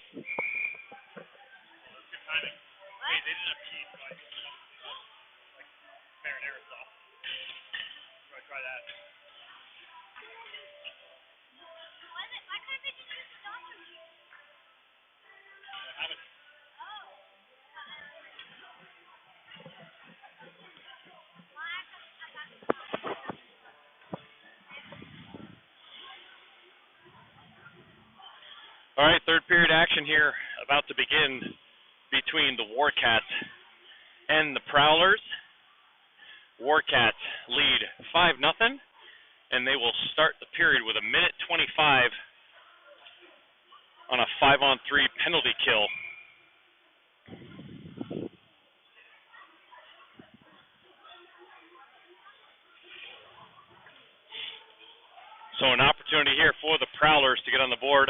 D: All right, third period action here about to begin between the Warcats and the Prowlers. Warcats lead 5-0, and they will start the period with 1:25 on a 5-on-3 penalty kill. So an opportunity here for the Prowlers to get on the board.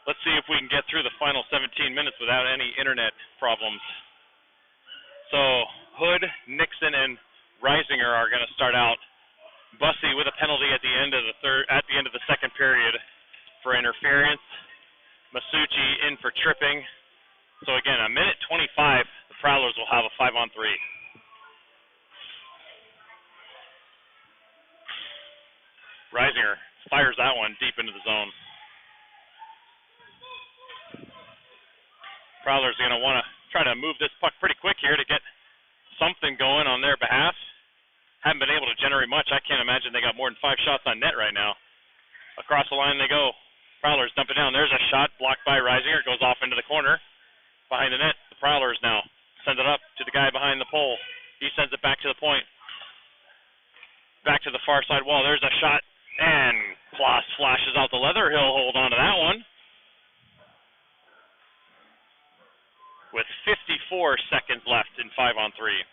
D: Let's see if we can get through the final 17 minutes without any internet problems. So Hood, Nixon, and Reisinger are going to start out. Bussey with a penalty at the end of the second period for interference. Masucci in for tripping. So again, 1:25, the Prowlers will have a 5-on-3. Reisinger fires that one deep into the zone. Prowlers are going to want to try to move this puck pretty quick here to get something going on their behalf. Haven't been able to generate much. I can't imagine they got more than 5 shots on net right now. Across the line they go. Prowlers dump it down. There's a shot blocked by Reisinger. Goes off into the corner. Behind the net, the Prowlers now send it up to the guy behind the pole. He sends it back to the point. Back to the far side wall. There's a shot. And Kloss flashes out the leather. He'll hold on to that one. With 54 seconds left in 5-on-3.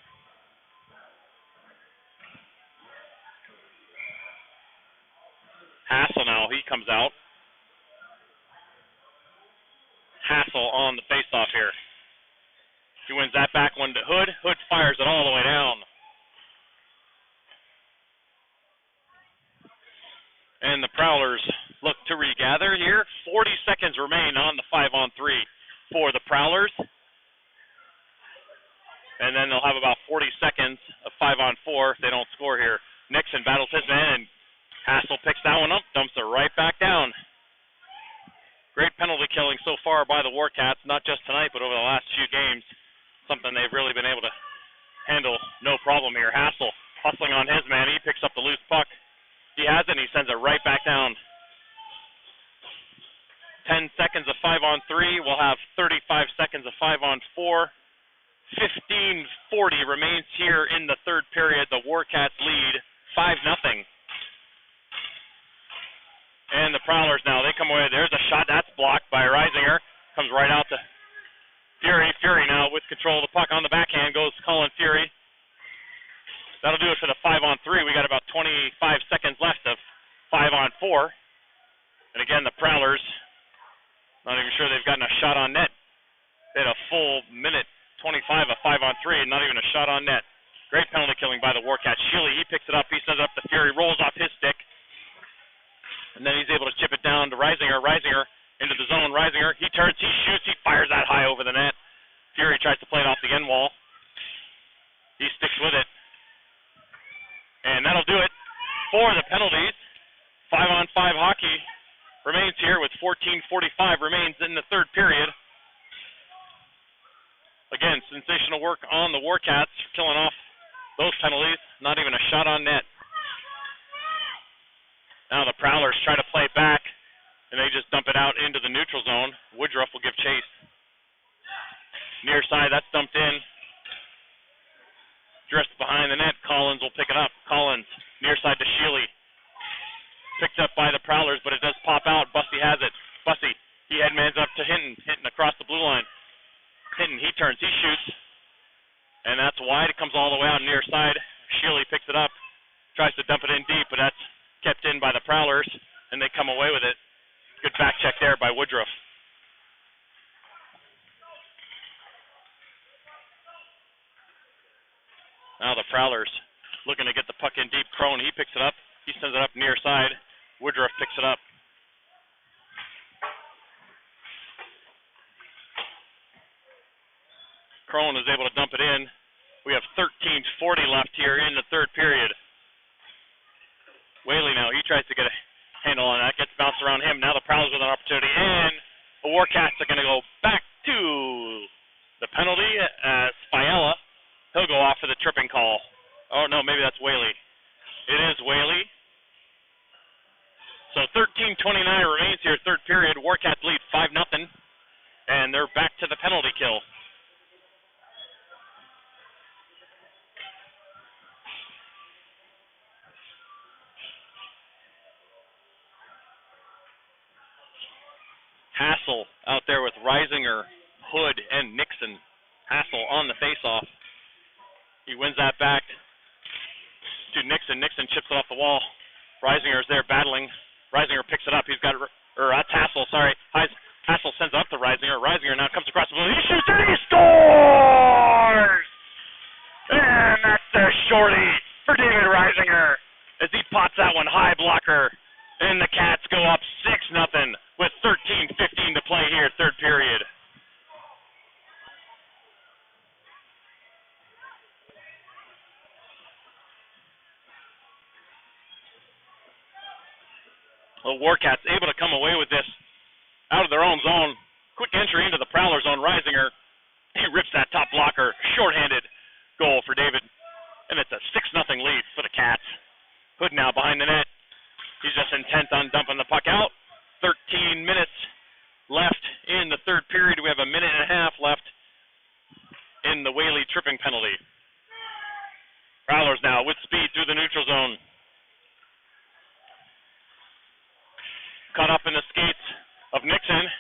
D: Hassel now, he comes out. Hassel on the faceoff here. He wins that back one to Hood. Hood fires it all the way down. And the Prowlers look to regather here. 40 seconds remain on the 5-on-3 for the Prowlers. And then they'll have about 40 seconds of 5-on-4 if they don't score here. Nixon battles his man, and Hassel picks that one up, dumps it right back down. Great penalty killing so far by the Warcats, not just tonight, but over the last few games. Something they've really been able to handle no problem here. Hassel hustling on his man. He picks up the loose puck. He has it, and he sends it right back down. 10 seconds of 5-on-3. We'll have 35 seconds of 5-on-4. 15:40 remains here in the third period. The Warcats lead 5-0. And the Prowlers now, they come away. There's a shot that's blocked by Reisinger. Comes right out to Fury. Fury now with control of the puck on the backhand goes Colin Fury. That'll do it for the 5-on-3. We got about 25 seconds left of 5-on-4. And again, the Prowlers, not even sure they've gotten a shot on net. They had a full minute 25 of 5-on-3 and not even a shot on net. Great penalty killing by the Warcats. Sheely, he picks it up. He sends it up to Fury, rolls off his stick. And then he's able to chip it down to Reisinger. Reisinger into the zone. Reisinger, he turns, he shoots, he fires that high over the net. Fury tries to play it off the end wall. He sticks with it. And that'll do it for the penalties. 5-on-5 hockey remains here with 14:45 remains in the third period. Again, sensational work on the Warcats, killing off those penalties. Not even a shot on net. Now the Prowlers try to play it back, and they just dump it out into the neutral zone. Woodruff will give chase. Near side, that's dumped in. Dressed behind the net, Collins will pick it up. Collins, near side to Sheely. Tries to dump it in deep, but that's kept in by the Prowlers, and they come away with it. Good back check there by Woodruff. Now the Prowlers looking to get the puck in deep. Crone, he picks it up. He sends it up near side. Woodruff picks it up. Crone is able to dump it in. We have 13:40 left here in the third period. Whaley now, he tries to get a handle on that. Gets bounced around him. Now the Prowlers with an opportunity. And the Warcats are going to go back to the penalty. Spiella, he'll go off for the tripping call. Oh, no, maybe that's Whaley. It is Whaley. So 13:29 remains here, third period. Warcats lead 5-0, and they're back to the penalty kill. Hassel out there with Reisinger, Hood, and Nixon. Hassel on the faceoff. He wins that back to Nixon. Nixon chips it off the wall. Reisinger's there battling. Reisinger picks it up. He's got, that's Hassel, sorry. Hassel sends it up to Reisinger. Reisinger now comes across the blue. He shoots and he scores! And that's the shorty for David Reisinger as he pots that one high blocker. And the Cats go up 6-0 with 13:15 to play here, third period. The Warcats able to come away with this out of their own zone. Quick entry into the Prowler zone. Reisinger, he rips that top blocker. Shorthanded goal for David. And it's a 6-0 lead for the Cats. Hood now behind the net. He's just intent on dumping the puck out. 13 minutes left in the third period. We have a minute and a half left in the Whaley tripping penalty. Prowlers now with speed through the neutral zone. Caught up in the skates of Nixon.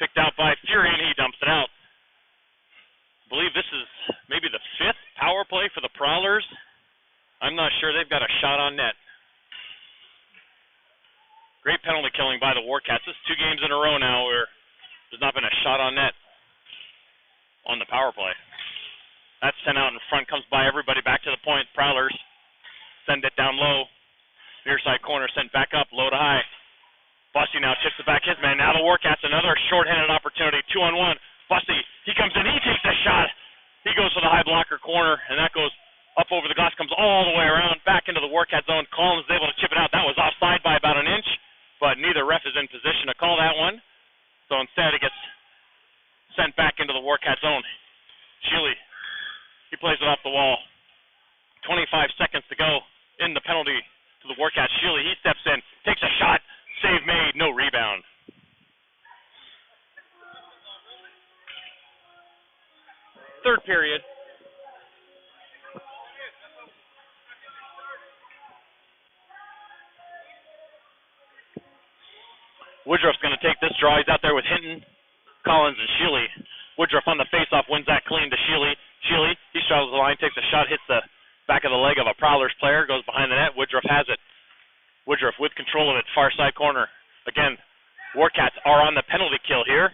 D: Picked out by Fury, and he dumps it out. I believe this is maybe the fifth power play for the Prowlers. I'm not sure. They've got a shot on net. Great penalty killing by the Warcats. This is 2 games in a row now where there's not been a shot on net on the power play. That's sent out in front, comes by everybody back to the point. Prowlers send it down low. Near side corner sent back up, low to high. Bussey now chips it back his man. Now the Warcats another shorthanded opportunity. 2-on-1. Bussey, he comes in, he takes a shot. He goes for the high blocker corner, and that goes up over the glass, comes all the way around, back into the Warcat zone. Collins is able to chip it out. That was offside by about an inch, but neither ref is in position to call that one. So instead it gets sent back into the Warcat zone. Sheely, he plays it off the wall. 25 seconds to go in the penalty to the Warcats. Sheely, he steps in, takes a shot, save made, no rebound. Third period. Woodruff's going to take this draw. He's out there with Hinton, Collins, and Sheely. Woodruff on the faceoff wins that clean to Sheely. Sheely, he straddles the line, takes a shot, hits the back of the leg of a Prowlers player, goes behind the net. Woodruff has it. Woodruff with control of it, far side corner. Again, Warcats are on the penalty kill here.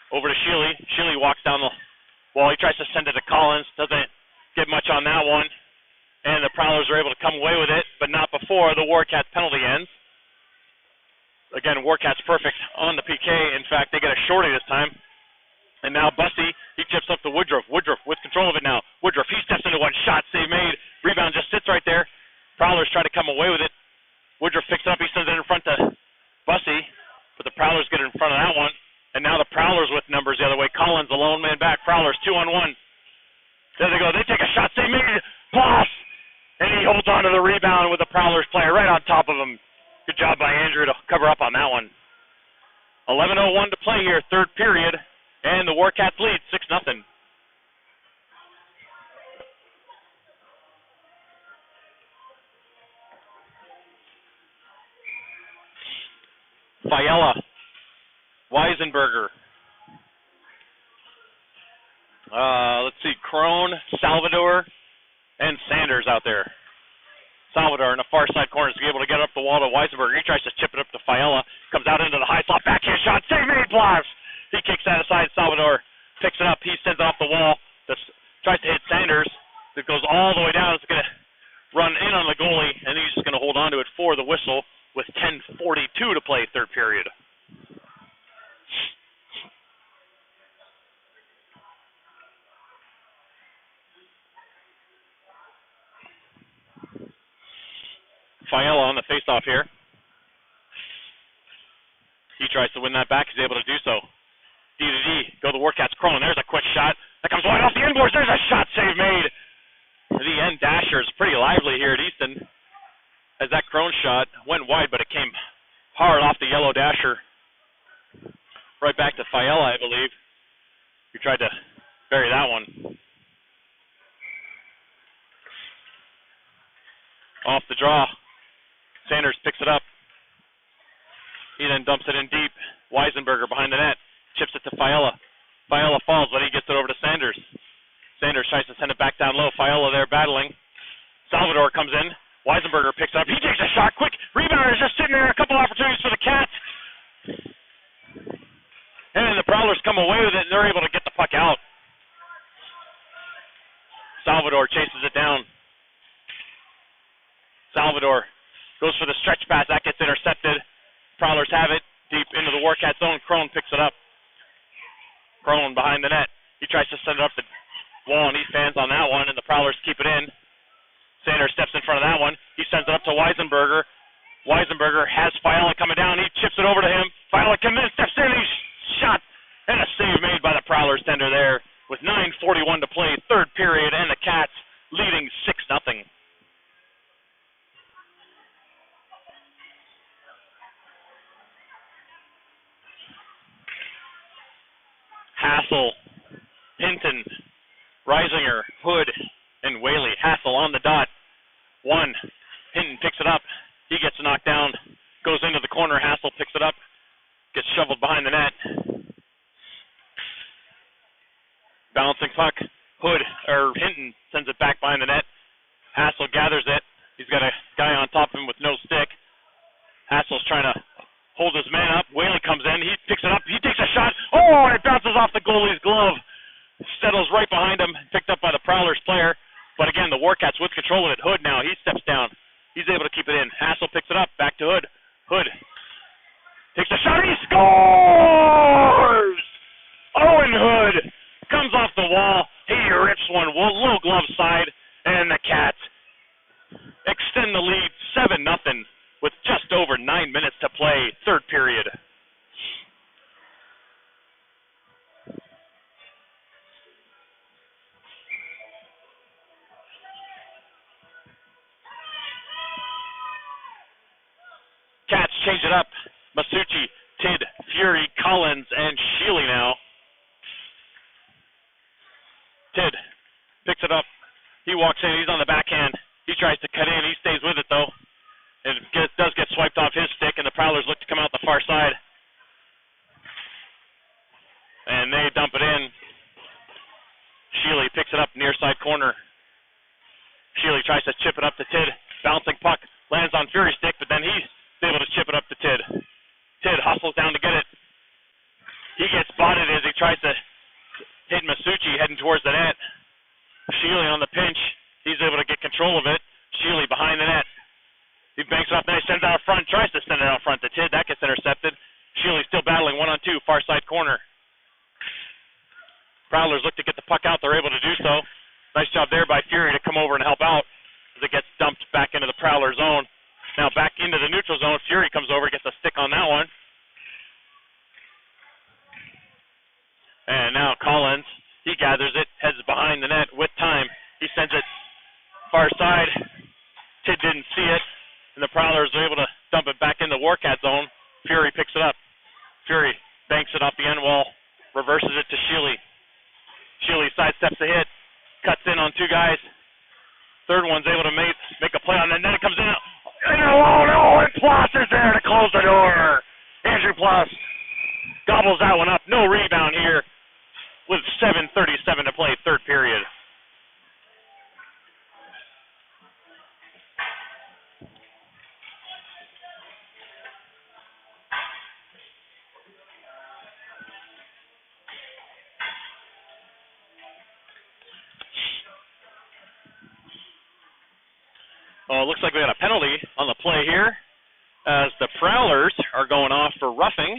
D: Over to Sheely. Sheely walks down the wall. He tries to send it to Collins. Doesn't get much on that one. And the Prowlers are able to come away with it, but not before the Warcats penalty ends. Again, Warcats perfect on the PK. In fact, they get a shorty this time. And now Bussey, he chips up to Woodruff. Woodruff with control of it now. Woodruff, he steps into one. Shot, save made. Rebound just sits right there. Prowlers try to come away with it. Woodruff picks it up. He sends it in front to Bussey. But the Prowlers get in front of that one. And now the Prowlers with numbers the other way. Collins, a lone man back. Prowlers 2-on-1. There they go. They take a shot. Save made. Pass. And he holds on to the rebound with the Prowlers player right on top of him. Good job by Andrew to cover up on that one. 11:01 to play here, third period, and the Warcats lead 6-0. Fiella, Weisenberger. Let's see, Crone, Salvador, and Sanders out there. Salvador Salvador in the far side corner is able to get up the wall to Weisenberger. He tries to chip it up to Fiala. Comes out into the high slot. Backhand shot. Save made, Blas. He kicks that aside. Salvador picks it up. He sends it off the wall. Tries to hit Sanders. It goes all the way down. It's going to run in on the goalie, and he's just going to hold on to it for the whistle with 10:42 to play, third period. Fiala on the faceoff here. He tries to win that back. He's able to do so. D to D. Go the Warcats. Cronin. There's a quick shot. That comes wide off the inboards. There's a shot save made. The end dasher is pretty lively here at Easton. As that Crone shot went wide, but it came hard off the yellow dasher. Right back to Fiala, I believe. He tried to bury that one. Off the draw. Sanders picks it up. He then dumps it in deep. Weisenberger behind the net. Chips it to Fiala. Fiala falls, but he gets it over to Sanders. Sanders tries to send it back down low. Fiala there battling. Salvador comes in. Weisenberger picks it up. He takes a shot. Quick rebounder is just sitting there. A couple opportunities for the Cats. And the Prowlers come away with it, and they're able to get the puck out. Salvador chases it down. Salvador goes for the stretch pass. That gets intercepted. Prowlers have it deep into the Warcat zone. Crone picks it up. Crone behind the net. He tries to send it up the wall, and he fans on that one, and the Prowlers keep it in. Sanders steps in front of that one. He sends it up to Weisenberger. Weisenberger has Fiala coming down. He chips it over to him. Fiala comes in, steps in, he's shot, and a save made by the Prowlers tender there with 9:41 to play, third period, and the Cats leading 6-0. Hassel, Hinton, Reisinger, Hood, and Whaley. Hassel on the dot. One. Hinton picks it up. He gets knocked down. Goes into the corner. Hassel picks it up. Gets shoveled behind the net. Bouncing puck. Hinton sends it back behind the net. Hassel gathers it. He's got a guy on top of him with no stick. Hassel's trying to hold his man up. Whaley comes in. He picks it up. He takes a shot. Oh, and it bounces off the goalie's glove. Settles right behind him. Picked up by the Prowlers player. But again, the Warcats with control of it. Hood now. He steps down. He's able to keep it in. Hassel picks it up. Back to Hood. Hood takes a shot. He scores! Owen Hood comes off the wall. He rips one low glove side. And the Cats extend the lead 7-0 with just over 9 minutes to play, third period. Cats change it up. Masucci, Tidd, Fury, Collins, and Sheely now. Tidd picks it up. He walks in. He's on the backhand. He tries to cut in. He stays with it, though. It does get swiped off his stick, and the Prowlers look to come out the far side. And they dump it in. Sheely picks it up near side corner. Sheely tries to chip it up to Tidd. Bouncing puck. Lands on Fury's stick, but then he's able to chip it up to Tidd. Tidd hustles down to get it. He gets spotted as he tries to hit Masucci heading towards the net. Sheely on the pinch. He's able to get control of it. Sheely behind the net. He banks it up, then he sends it out front, tries to send it out front to Tidd. That gets intercepted. Sheely still battling 1-on-2, far side corner. Prowlers look to get the puck out. They're able to do so. Nice job there by Fury to come over and help out as it gets dumped back into the Prowler zone. Now back into the neutral zone. Fury comes over, gets a stick on that one. And now Collins, he gathers it, heads behind the net with time. He sends it far side. Tidd didn't see it. And the Prowlers are able to dump it back in the Warcat zone. Fury picks it up. Fury banks it off the end wall, reverses it to Sheely. Sheely sidesteps the hit, cuts in on two guys. Third one's able to make a play on it, and then it comes in. And and Ploss is there to close the door. Andrew Ploss gobbles that one up. No rebound here with 7:37 to play, third period. Well, it looks like we got a penalty on the play here as the Prowlers are going off for roughing.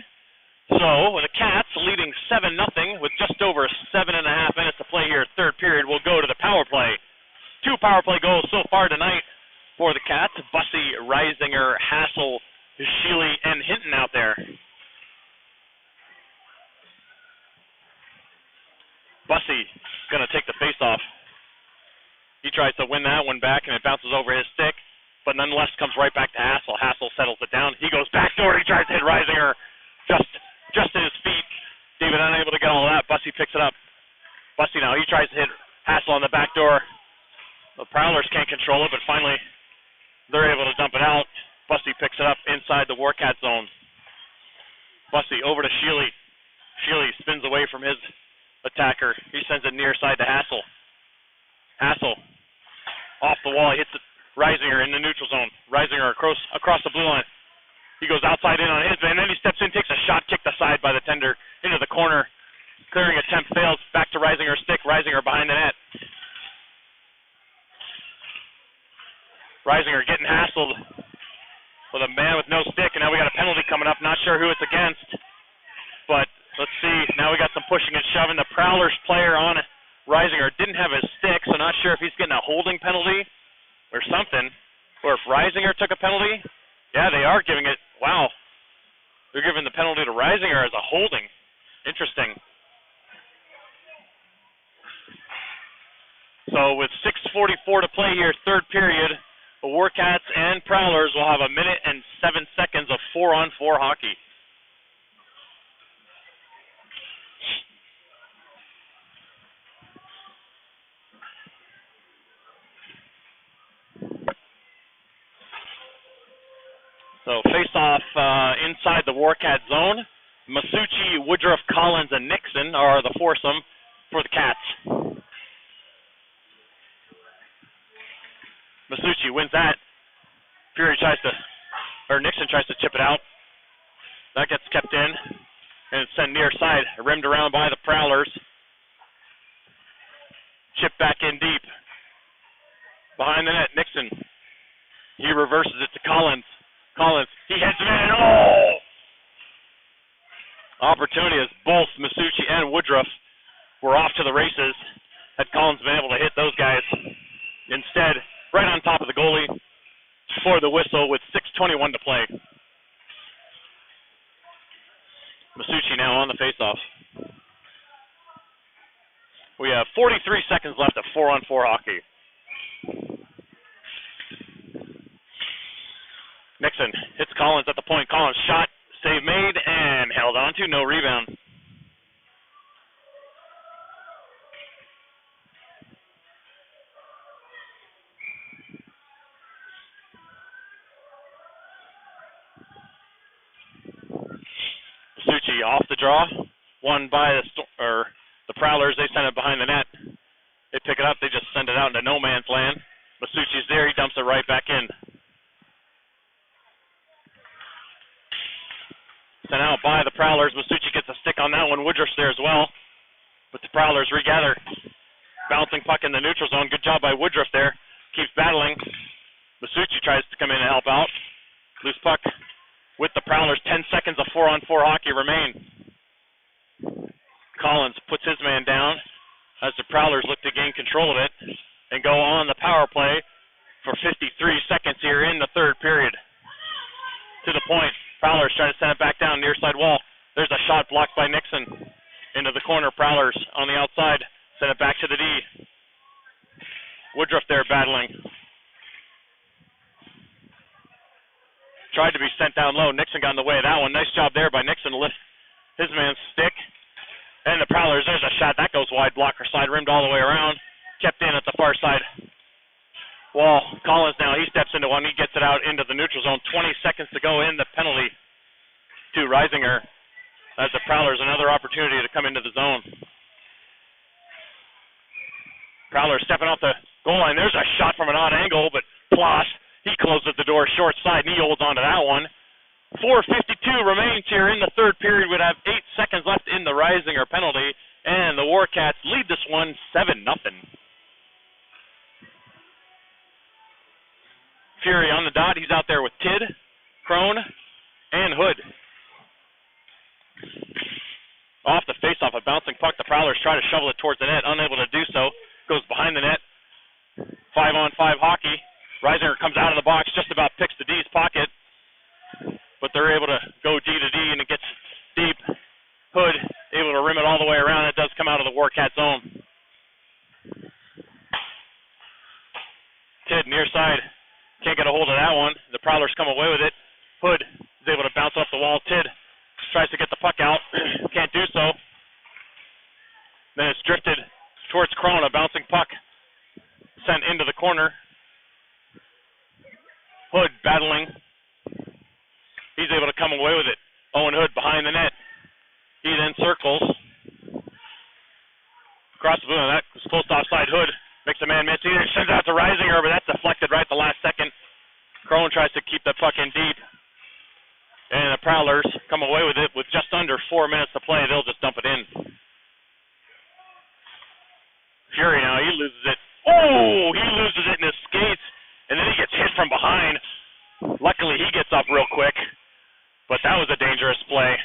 D: So the Cats leading 7-0 with just over 7.5 minutes to play here. Third period will go to the power play. 2 power play goals so far tonight for the Cats. Bussey, Reisinger, Hassel, Sheely, and Hinton out there. Bussey going to take the face-off. He tries to win that one back, and it bounces over his stick, but nonetheless comes right back to Hassel. Hassel settles it down. He goes backdoor. He tries to hit Reisinger just at his feet. David unable to get all of that. Bussey picks it up. Bussey now, he tries to hit Hassel on the back door. The Prowlers can't control it, but finally they're able to dump it out. Bussey picks it up inside the Warcat zone. Bussey over to Sheely. Sheely spins away from his attacker. He sends it near side to Hassel. Hassel off the wall. He hits it. Reisinger in the neutral zone. Reisinger across the blue line. He goes outside in on his, and then he steps in, takes a shot, kicked aside by the tender into the corner. Clearing attempt fails. Back to Reisinger's stick. Reisinger behind the net. Reisinger getting hassled with a man with no stick, and now we got a penalty coming up. Not sure who it's against, but let's see. Now we got some pushing and shoving. The Prowlers player on Reisinger didn't have his stick, so not sure if he's getting a holding penalty or something, or if Reisinger took a penalty. Yeah, they are giving it. Wow. They're giving the penalty to Reisinger as a holding. Interesting. So with 6:44 to play here, third period, the Warcats and Prowlers will have 1 minute and 7 seconds of 4-on-4 hockey. So face-off inside the Warcat zone. Masucci, Woodruff, Collins, and Nixon are the foursome for the Cats. Masucci wins that. Nixon tries to chip it out. That gets kept in, and it's sent near side, rimmed around by the Prowlers. Chip back in deep. Behind the net, Nixon. He reverses it to Collins. Collins, he heads it in. Oh! Opportunity as both Masucci and Woodruff were off to the races. Had Collins been able to hit those guys. Instead, right on top of the goalie for the whistle with 6:21 to play. Masucci now on the faceoff. We have 43 seconds left of 4-on-4 hockey. Nixon hits Collins at the point. Collins shot, save made, and held on to, no rebound. Masucci off the draw, won by the Prowlers. They send it behind the net. They pick it up. They just send it out into no man's land. Masucci's there. He dumps it right back in. Sent out by the Prowlers. Masucci gets a stick on that one. Woodruff's there as well. But the Prowlers regather. Bouncing puck in the neutral zone. Good job by Woodruff there. Keeps battling. Masucci tries to come in and help out. Loose puck with the Prowlers. 10 seconds of 4-on-4 hockey remain. Collins puts his man down as the Prowlers look to gain control of it and go on the power play for 53 seconds here in the third period. To the point. Prowlers trying to send it back down near side wall. There's a shot blocked by Nixon. Into the corner. Prowlers on the outside. Send it back to the D. Woodruff there battling. Tried to be sent down low. Nixon got in the way of that one. Nice job there by Nixon to lift his man's stick. And the Prowlers, there's a shot. That goes wide. Blocker side rimmed all the way around. Kept in at the far side wall. Collins now, he steps into one. He gets it out into the neutral zone. 20 seconds to go in. The penalty to Reisinger as the Prowlers another opportunity to come into the zone. Prowlers stepping off the goal line. There's a shot from an odd angle, but Ploss, he closes the door short side, and he holds on to that one. 4:52 remains here in the third period. We'd have 8 seconds left in the Reisinger penalty, and the Warcats lead this one 7-0. Fury on the dot. He's out there with Tid, Crone, and Hood. Off the face-off, a bouncing puck. The Prowlers try to shovel it towards the net. Unable to do so. Goes behind the net. 5-on-5 hockey. Reisinger comes out of the box, just about picks the D's pocket. But they're able to go D to D, and it gets deep. Hood able to rim it all the way around. It does come out of the Warcat zone. Tid near side. Can't get a hold of that one. The Prowlers come away with it. Hood is able to bounce off the wall. Tid tries to get the puck out. Can't do so. Then it's drifted towards Crone. A bouncing puck sent into the corner. Hood battling. He's able to come away with it. Owen Hood behind the net. He then circles. Across the blue, and that was close to offside. Hood makes a man miss. He sends out to Reisinger, but that's deflected right at the last second. Crone tries to keep the puck in deep. And the Prowlers come away with it with just under 4 minutes to play. They'll just dump it in. Fury now, he loses it. Oh, he loses it in his skates. And then he gets hit from behind. Luckily, he gets up real quick. But that was a dangerous play.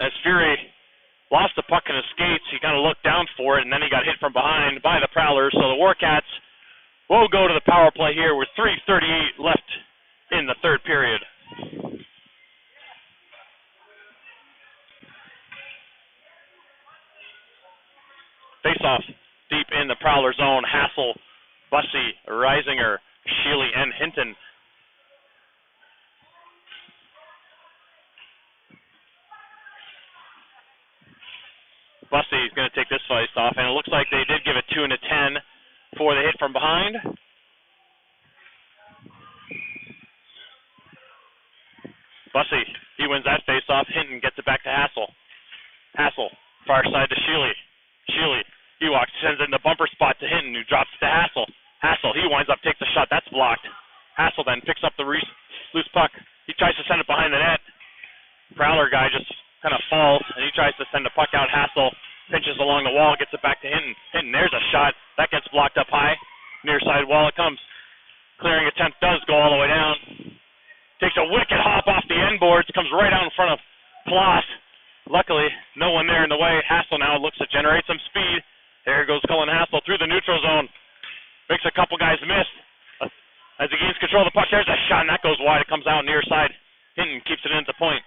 D: As Fury lost the puck in his skates, he kind of looked down for it, and then he got hit from behind by the Prowlers. So the Warcats will go to the power play here with 3:38 left in the third period. Face-off deep in the Prowler zone. Hassel, Bussey, Reisinger, Sheely, and Hinton. Bussey is going to take this face-off, and it looks like they did give it 2 and a 10 for the hit from behind. Bussey, he wins that face-off. Hinton gets it back to Hassel. Hassel, far side to Sheely. Sheely, he walks, sends it in the bumper spot to Hinton, who drops it to Hassel. Hassel, he winds up, takes a shot. That's blocked. Hassel then picks up the loose puck. He tries to send it behind the net. Prowler guy just kind of falls, and he tries to send the puck out. Hassel pinches along the wall, gets it back to Hinton. Hinton, there's a shot. That gets blocked up high. Near side wall it comes. Clearing attempt does go all the way down. Takes a wicked hop off the end boards, comes right out in front of Ploss. Luckily, no one there in the way. Hassel now looks to generate some speed. There goes Cullen Hassel through the neutral zone. Makes a couple guys miss. As he gains control of the puck, there's a shot, and that goes wide. It comes out near side. Hinton keeps it in at the point.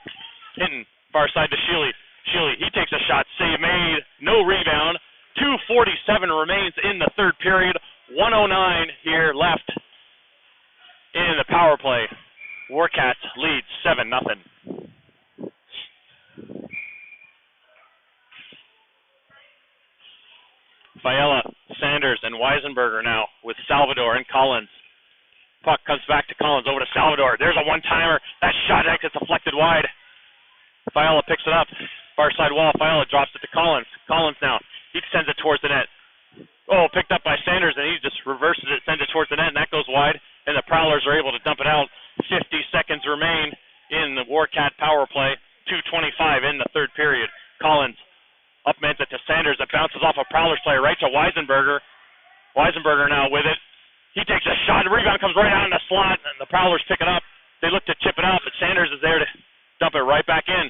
D: Hinton, far side to Sheely. Sheely, he takes a shot. Save made. No rebound. 2:47 remains in the third period. 1:09 here left in the power play. Warcats lead 7-0. Fiala, Sanders, and Weisenberger now with Salvador and Collins. Puck comes back to Collins, over to Salvador. There's a one-timer. That shot gets deflected wide. Fiala picks it up. Far side wall. Fiala drops it to Collins. Collins now. He sends it towards the net. Oh, picked up by Sanders, and he just reverses it, sends it towards the net, and that goes wide. And the Prowlers are able to dump it out. 50 seconds remain in the Warcat power play. 2:25 in the third period. Collins upmans it to Sanders. That bounces off a Prowlers player right to Weisenberger. Weisenberger now with it. He takes a shot. The rebound comes right out in the slot, and the Prowlers pick it up. They look to chip it out, but Sanders is there to dump it right back in.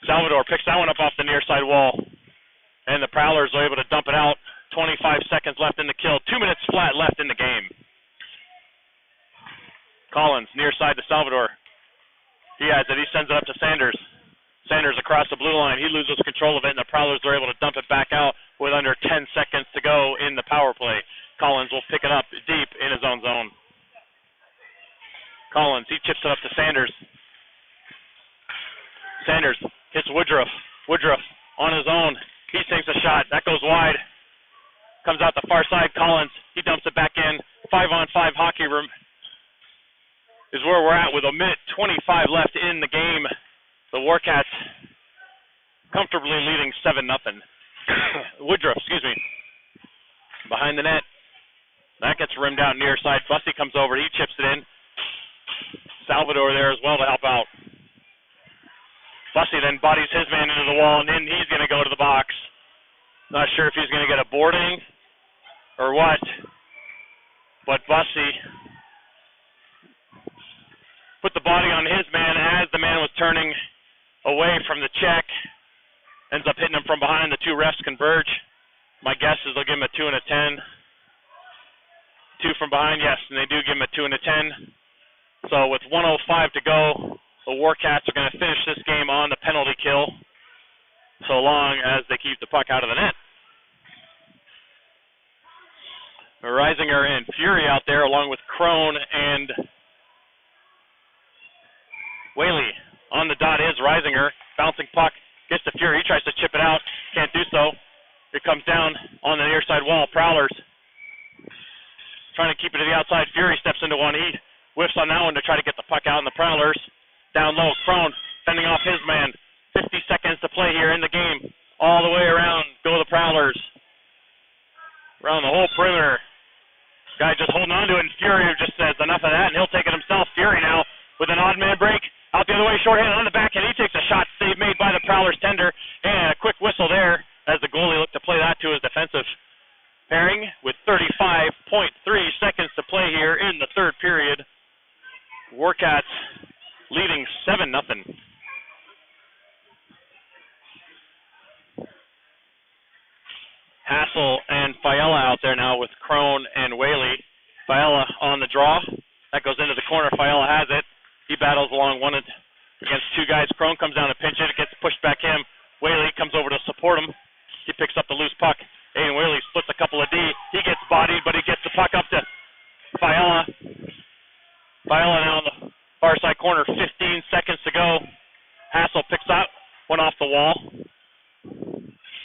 D: Salvador picks that one up off the near side wall, and the Prowlers are able to dump it out. 25 seconds left in the kill. 2 minutes flat left in the game. Collins near side to Salvador. He has it. He sends it up to Sanders. Sanders across the blue line. He loses control of it, and the Prowlers are able to dump it back out with under 10 seconds to go in the power play. Collins will pick it up deep in his own zone. Collins, he chips it up to Sanders. Sanders hits Woodruff. Woodruff on his own. He sinks a shot. That goes wide. Comes out the far side. Collins, he dumps it back in. 5-on-5 hockey room is where we're at with a minute 25 left in the game. The Warcats comfortably leading 7-0. Woodruff, behind the net. That gets rimmed out near side. Bussey comes over. He chips it in. Salvador there as well to help out. Bussey then bodies his man into the wall, and then he's going to go to the box. Not sure if he's going to get a boarding or what. but Bussy put the body on his man as the man was turning away from the check. Ends up hitting him from behind. The two refs converge. My guess is they'll give him a 2 and a 10. 2 from behind, yes, and they do give him a 2 and a 10. So with 1:05 to go, the Warcats are going to finish this game on the penalty kill, so long as they keep the puck out of the net. Reisinger and Fury out there along with Crone and Whaley. On the dot is Reisinger. Bouncing puck. Gets to Fury. He tries to chip it out. Can't do so. It comes down on the near side wall. Prowlers trying to keep it to the outside. Fury steps into one. He whiffs on that one to try to get the puck out in the Prowlers. Down low. Crone fending off his man. 50 seconds to play here in the game. All the way around. Go the Prowlers. Around the whole perimeter. Guy just holding on to it, and Fury just says enough of that, and he'll take it himself. Fury now with an odd man break. Out the other way, shorthand on the backhand. He takes a shot. Save made by the Prowlers tender. And a quick whistle there as the goalie looked to play that to his defensive pairing with 35.3 seconds to play here in the third period. Warcats leading 7-0. Hassel and Fiala out there now with Crone and Whaley. Fiala on the draw. That goes into the corner. Fiala has it. He battles along one against two guys. Crone comes down to pinch it. It gets pushed back him. Whaley comes over to support him. He picks up the loose puck. Aiden Whaley splits a couple of D. He gets bodied, but he gets the puck up to Fiala. Fiala now on the far side corner. 15 seconds to go. Hassel picks out one off the wall.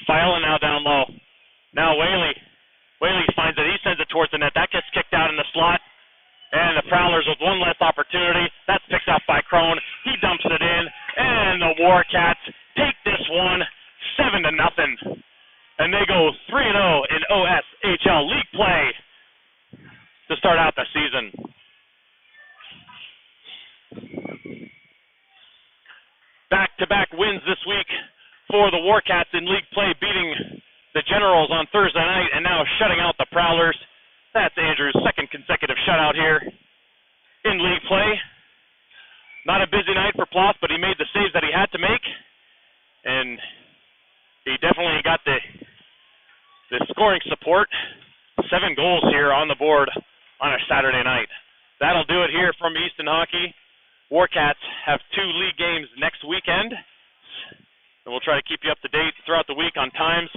D: Fiala now down low. Now Whaley. Whaley finds it. He sends it towards the net. That gets kicked out in the slot. And the Prowlers with one less opportunity. That's picked up by Crone. He dumps it in. And the Warcats take this one 7-0. And they go 3-0 in OSHL League play to start out the season. Back-to-back wins this week for the Warcats in league play, beating the Generals on Thursday night and now shutting out the Prowlers. That's Andrew's second consecutive shutout here in league play. Not a busy night for Ploss, but he made the saves that he had to make. And he definitely got the scoring support. 7 goals here on the board on a Saturday night. That'll do it here from Easton Hockey. Warcats have 2 league games next weekend. And we'll try to keep you up to date throughout the week on times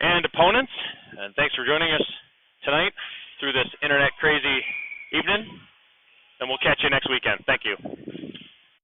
D: and opponents. And thanks for joining us tonight through this internet crazy evening. And we'll catch you next weekend. Thank you.